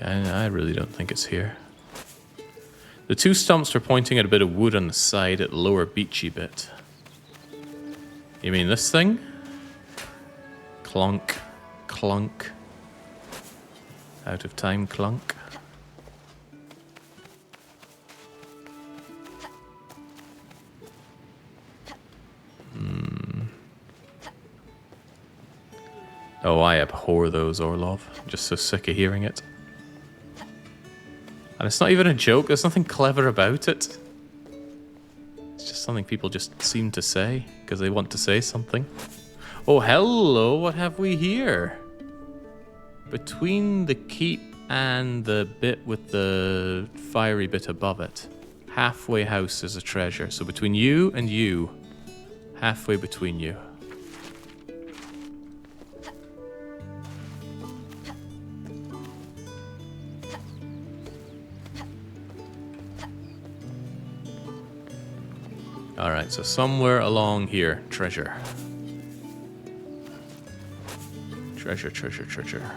I really don't think it's here. The two stumps are pointing at a bit of wood on the side at the lower beachy bit. You mean this thing? Clunk, clunk. Out of time, clunk. Oh, I abhor those, Orlov. I'm just so sick of hearing it. And it's not even a joke, there's nothing clever about it. It's just something people just seem to say, because they want to say something. Oh, hello, what have we here? Between the keep and the bit with the fiery bit above it, halfway house is a treasure. So between you and you, halfway between you. Alright, so somewhere along here, treasure. Treasure, treasure, treasure.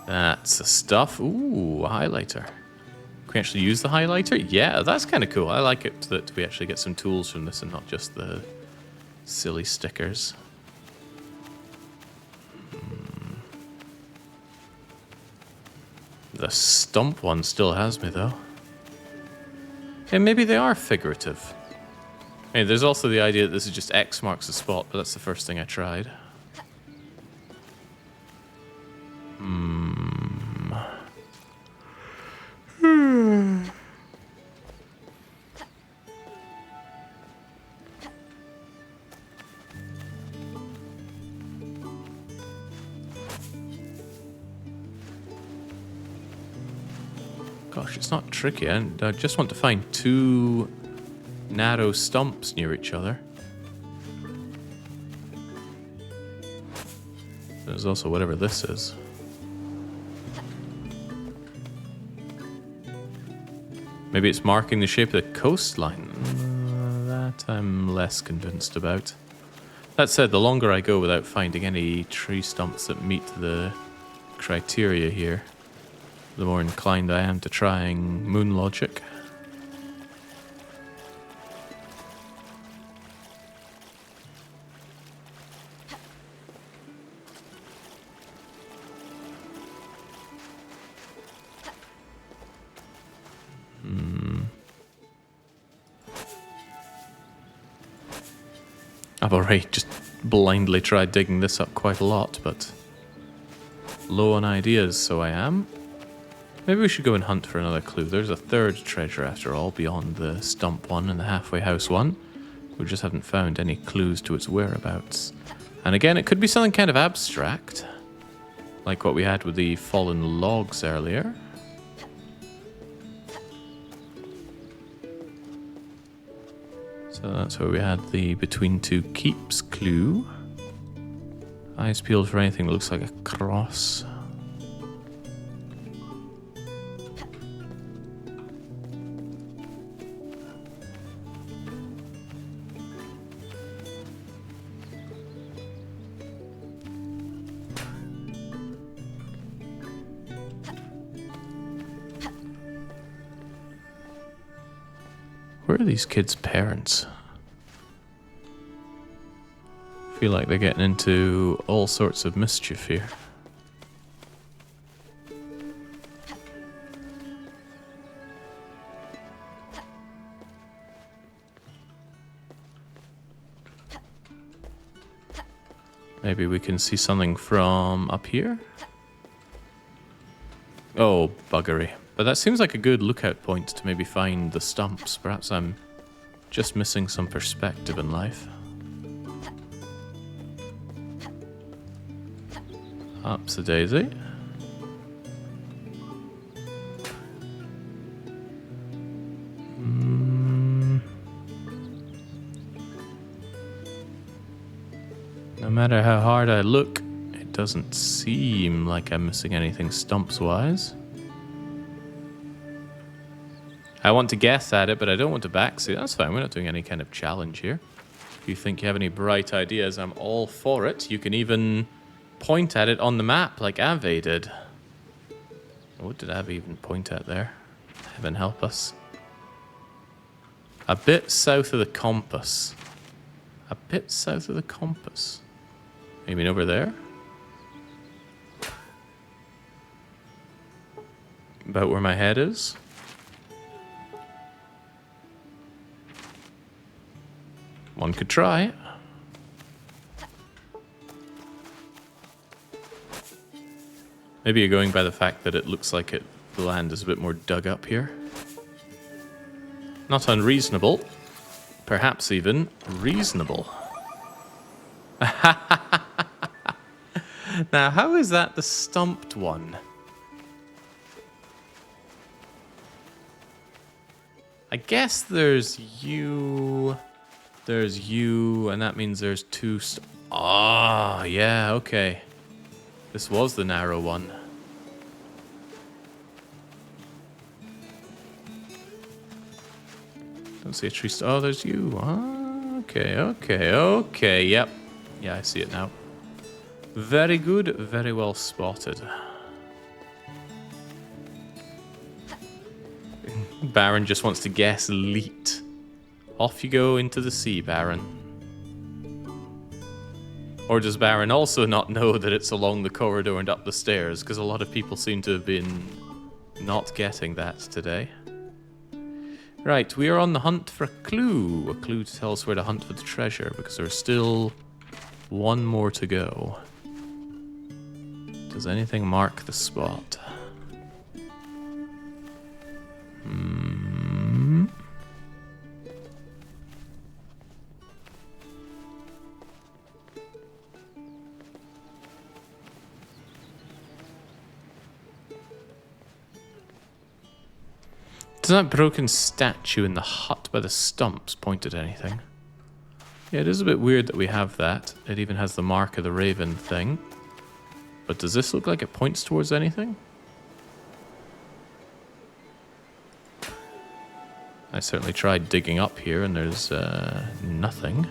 That's the stuff. Ooh, a highlighter. Can we actually use the highlighter? Yeah, that's kind of cool. I like it that we actually get some tools from this and not just the silly stickers. The stump one still has me, though. And maybe they are figurative. Hey, there's also the idea that this is just X marks the spot, but that's the first thing I tried. Gosh, it's not tricky. I just want to find two narrow stumps near each other. There's also whatever this is. Maybe it's marking the shape of the coastline. That I'm less convinced about. That said, the longer I go without finding any tree stumps that meet the criteria here, the more inclined I am to trying moon logic. I've already just blindly tried digging this up quite a lot, but low on ideas, so I am. Maybe we should go and hunt for another clue. There's a third treasure after all, beyond the stump one and the halfway house one. We just haven't found any clues to its whereabouts. And again, it could be something kind of abstract, like what we had with the fallen logs earlier. So that's where we had the between two keeps clue. Eyes peeled for anything that looks like a cross. Where are these kids' parents? Feel like they're getting into all sorts of mischief here. Maybe we can see something from up here? Oh, buggery. But that seems like a good lookout point to maybe find the stumps. Perhaps I'm just missing some perspective in life. Ups a daisy. No matter how hard I look, it doesn't seem like I'm missing anything stumps-wise. I want to guess at it, but I don't want to backseat. That's fine, we're not doing any kind of challenge here. If you think you have any bright ideas, I'm all for it. You can even point at it on the map like Ave did. What did Ave even point at there? Heaven help us. A bit south of the compass. A bit south of the compass. You mean over there? About where my head is? One could try. Maybe you're going by the fact that it looks like the land is a bit more dug up here. Not unreasonable. Perhaps even reasonable. Now, how is that the stumped one? I guess there's you, and that means there's two yeah, okay. This was the narrow one. Don't see a tree. Oh, there's you. Okay. Yep. Yeah, I see it now. Very good. Very well spotted. Baron just wants to guess Leet. Off you go into the sea, Baron. Or does Baron also not know that it's along the corridor and up the stairs? Because a lot of people seem to have been not getting that today. Right, we are on the hunt for a clue. A clue to tell us where to hunt for the treasure, because there's still one more to go. Does anything mark the spot? Does that broken statue in the hut by the stumps point at anything? Yeah, it is a bit weird that we have that. It even has the mark of the raven thing. But does this look like it points towards anything? I certainly tried digging up here and there's nothing.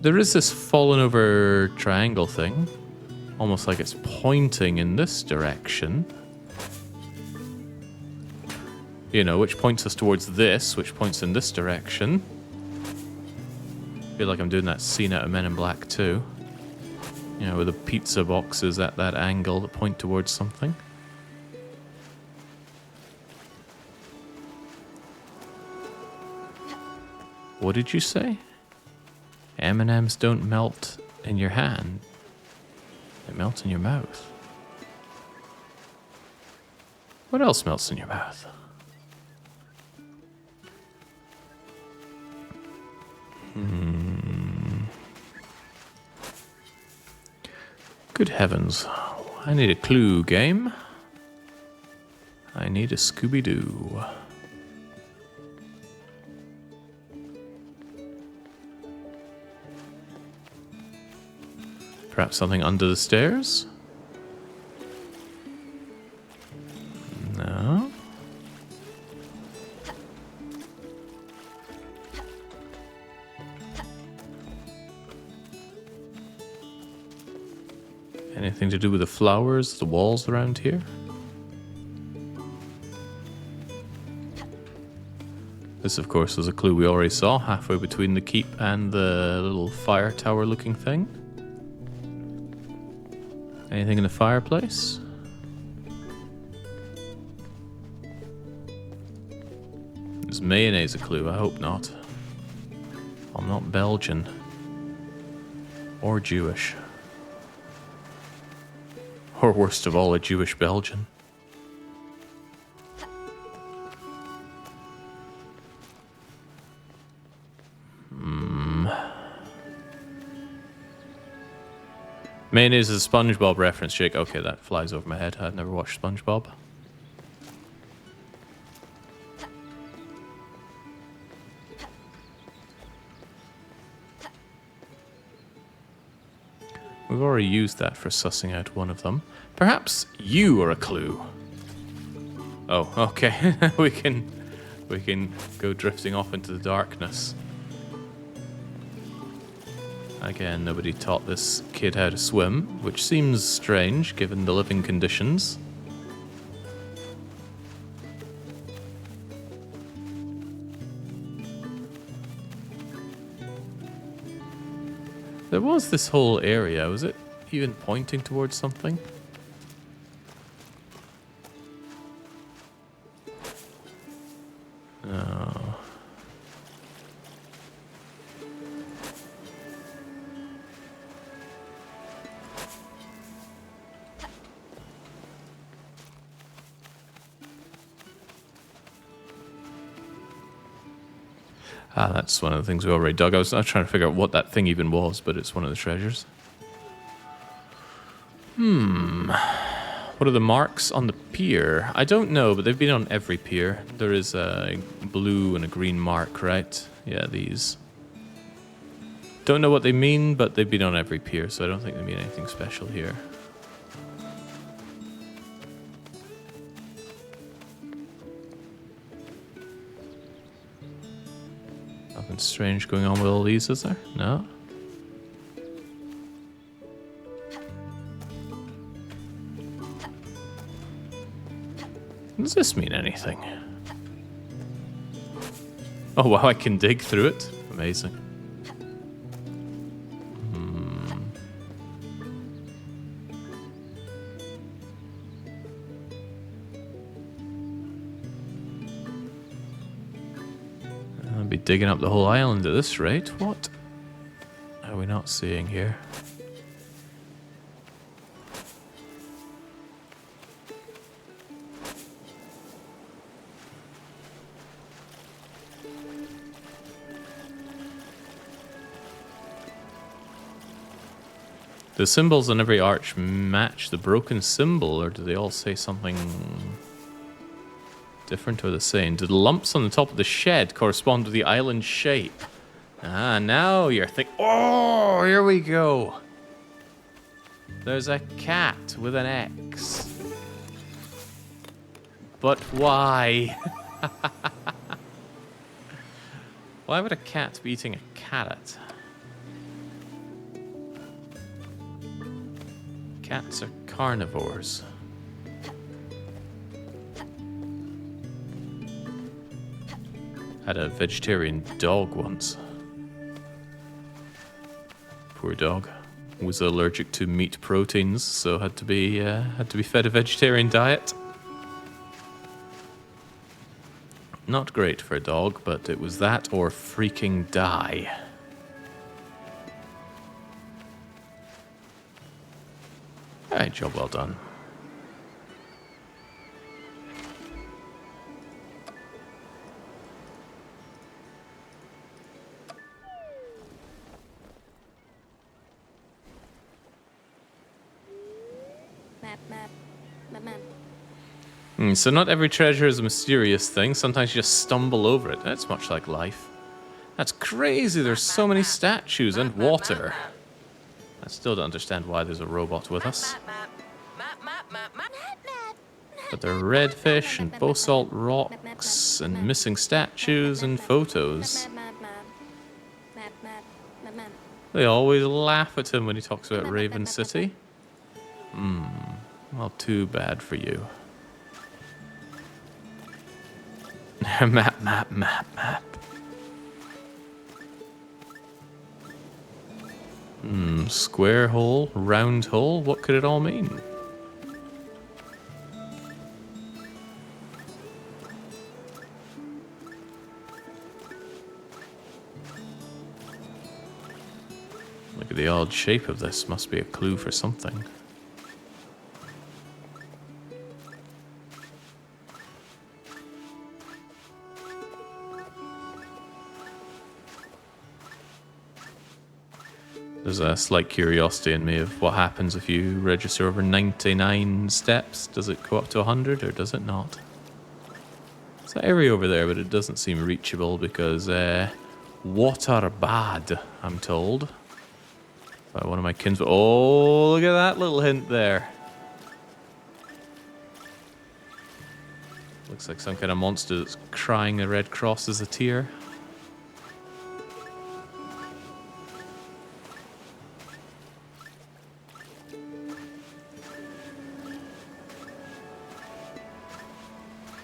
There is this fallen over triangle thing. Almost like it's pointing in this direction. You know, which points us towards this, which points in this direction. I feel like I'm doing that scene out of Men in Black 2. You know, with the pizza boxes at that angle that point towards something. What did you say? M&Ms don't melt in your hand. They melt in your mouth. What else melts in your mouth? Good heavens. I need a clue game. I need a Scooby-Doo. Perhaps something under the stairs? No. Anything to do with the flowers, the walls around here? This, of course, was a clue we already saw, halfway between the keep and the little fire tower looking thing. Anything in the fireplace? Is mayonnaise a clue? I hope not. I'm not Belgian. Or Jewish. Or worst of all, a Jewish Belgian. Mayonnaise is a SpongeBob reference, Jake. Okay, that flies over my head. I've never watched SpongeBob. We've already used that for sussing out one of them. Perhaps you are a clue. Oh, okay. we can go drifting off into the darkness. Again, nobody taught this kid how to swim, which seems strange given the living conditions. There was this whole area. Was it even pointing towards something? No. Ah, that's one of the things we already dug. I was trying to figure out what that thing even was, but it's one of the treasures. What are the marks on the pier? I don't know, but they've been on every pier. There is a blue and a green mark, right? Yeah, these. Don't know what they mean, but they've been on every pier, so I don't think they mean anything special here. Nothing strange going on with all these, is there? No? Does this mean anything? Oh wow, I can dig through it. Amazing. I'll be digging up the whole island at this rate. What are we not seeing here? The symbols on every arch match the broken symbol, or do they all say something different or the same? Do the lumps on the top of the shed correspond to the island shape? Ah, now you're thinking. Oh, here we go. There's a cat with an X. But why? Why would a cat be eating a carrot? Cats are carnivores. Had a vegetarian dog once. Poor dog. Was allergic to meat proteins, so had to be fed a vegetarian diet. Not great for a dog, but it was that or freaking die. Alright, job well done. Map. So not every treasure is a mysterious thing. Sometimes you just stumble over it. That's much like life. That's crazy. There's so many statues and water. I still don't understand why there's a robot with us. But there are redfish and basalt rocks and missing statues and photos. They always laugh at him when he talks about Raven City. Well, too bad for you. Map. Square hole, round hole, what could it all mean? Look at the odd shape of this, must be a clue for something. There's a slight curiosity in me of what happens if you register over 99 steps. Does it go up to 100 or does it not? There's an area over there, but it doesn't seem reachable because water bad, I'm told. By one of my kinsmen. Oh, look at that little hint there. Looks like some kind of monster that's crying a red cross as a tear.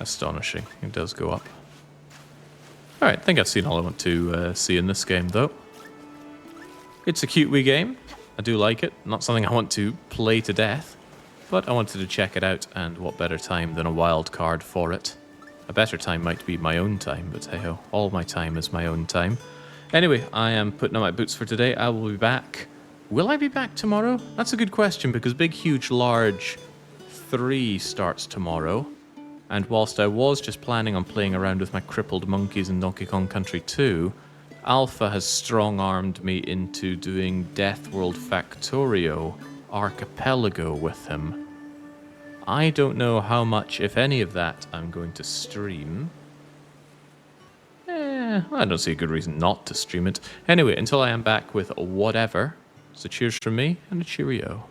Astonishing. It does go up. Alright, I think I've seen all I want to see in this game, though. It's a cute wee game. I do like it. Not something I want to play to death, but I wanted to check it out, and what better time than a wild card for it. A better time might be my own time, but hey-ho, all my time is my own time. Anyway, I am putting on my boots for today. I will be back. Will I be back tomorrow? That's a good question, because Big Huge Large 3 starts tomorrow. And whilst I was just planning on playing around with my crippled monkeys in Donkey Kong Country 2, Alpha has strong-armed me into doing Death World Factorio Archipelago with him. I don't know how much, if any of that, I'm going to stream. I don't see a good reason not to stream it. Anyway, until I am back with whatever, so cheers from me and a cheerio.